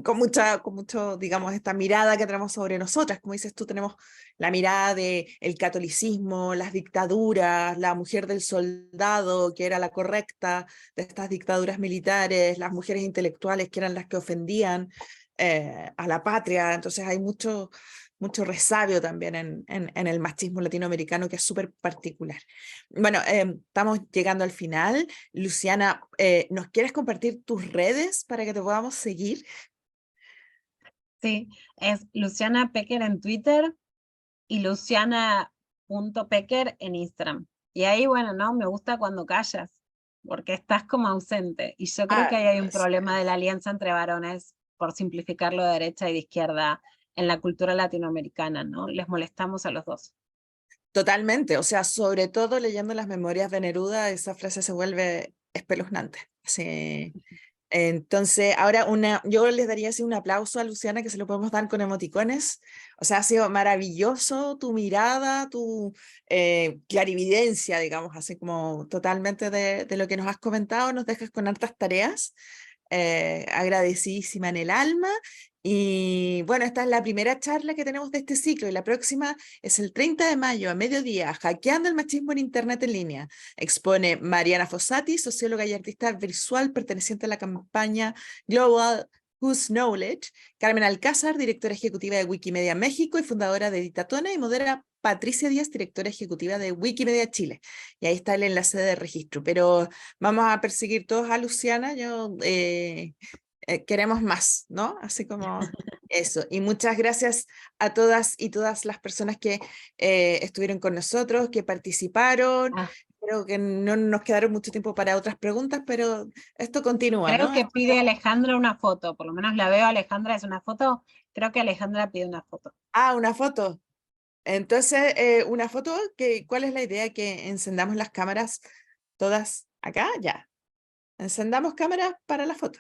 con mucho, digamos, esta mirada que tenemos sobre nosotras, como dices tú, tenemos la mirada de el catolicismo, las dictaduras, la mujer del soldado, que era la correcta de estas dictaduras militares, las mujeres intelectuales, que eran las que ofendían a la patria, entonces hay mucho resabio también en el machismo latinoamericano, que es súper particular. Bueno, estamos llegando al final. Luciana, ¿nos quieres compartir tus redes para que te podamos seguir? Sí, es Luciana Pecker en Twitter y luciana.pecker en Instagram. Y ahí, bueno, no, me gusta cuando callas, porque estás como ausente. Y yo creo que ahí hay un problema de la alianza entre varones, por simplificarlo de derecha y de izquierda, en la cultura latinoamericana, ¿no? Les molestamos a los dos. Totalmente, o sea, sobre todo leyendo las memorias de Neruda, esa frase se vuelve espeluznante. Sí. Entonces, ahora yo les daría así un aplauso a Luciana, que se lo podemos dar con emoticones. O sea, ha sido maravilloso tu mirada, tu clarividencia, digamos, así como totalmente de lo que nos has comentado, nos dejas con hartas tareas. Agradecidísima en el alma. Y bueno, esta es la primera charla que tenemos de este ciclo y la próxima es el 30 de mayo a mediodía, Hackeando el machismo en Internet en línea. Expone Mariana Fossati, socióloga y artista visual perteneciente a la campaña Global Whose Knowledge, Carmen Alcázar, directora ejecutiva de Wikimedia México y fundadora de Editatona, y modera Patricia Díaz, directora ejecutiva de Wikimedia Chile. Y ahí está el enlace de registro. Pero vamos a perseguir todos a Luciana, queremos más, ¿no? Así como eso. Y muchas gracias a todas y todas las personas que estuvieron con nosotros, que participaron. Creo que no nos quedaron mucho tiempo para otras preguntas, pero esto continúa, Creo ¿no? que pide Alejandra una foto, por lo menos la veo, Alejandra es una foto, creo que Alejandra pide una foto. Ah, una foto. Entonces, una foto, ¿cuál es la idea? Que encendamos las cámaras todas acá, ya. Encendamos cámaras para la foto.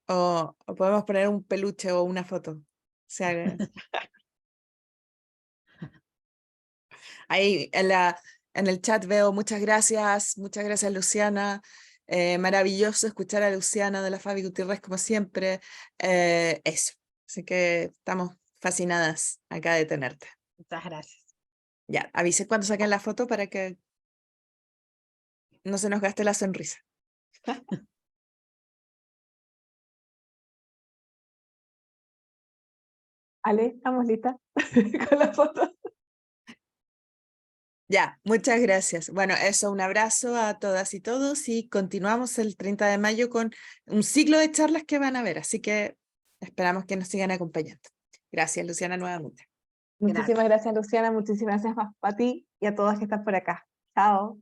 O podemos poner un peluche o una foto. O sea, ahí en el chat veo muchas gracias Luciana. Maravilloso escuchar a Luciana de la Fabi Gutiérrez como siempre. Eso. Así que estamos fascinadas acá de tenerte. Muchas gracias. Ya, avise cuando saquen la foto para que no se nos gaste la sonrisa. Ale, ¿estamos listas con la foto? Ya, muchas gracias. Bueno, eso, un abrazo a todas y todos y continuamos el 30 de mayo con un ciclo de charlas que van a ver, así que esperamos que nos sigan acompañando. Gracias, Luciana, nuevamente. Muchísimas gracias, Luciana. Muchísimas gracias a ti y a todas que están por acá. Chao.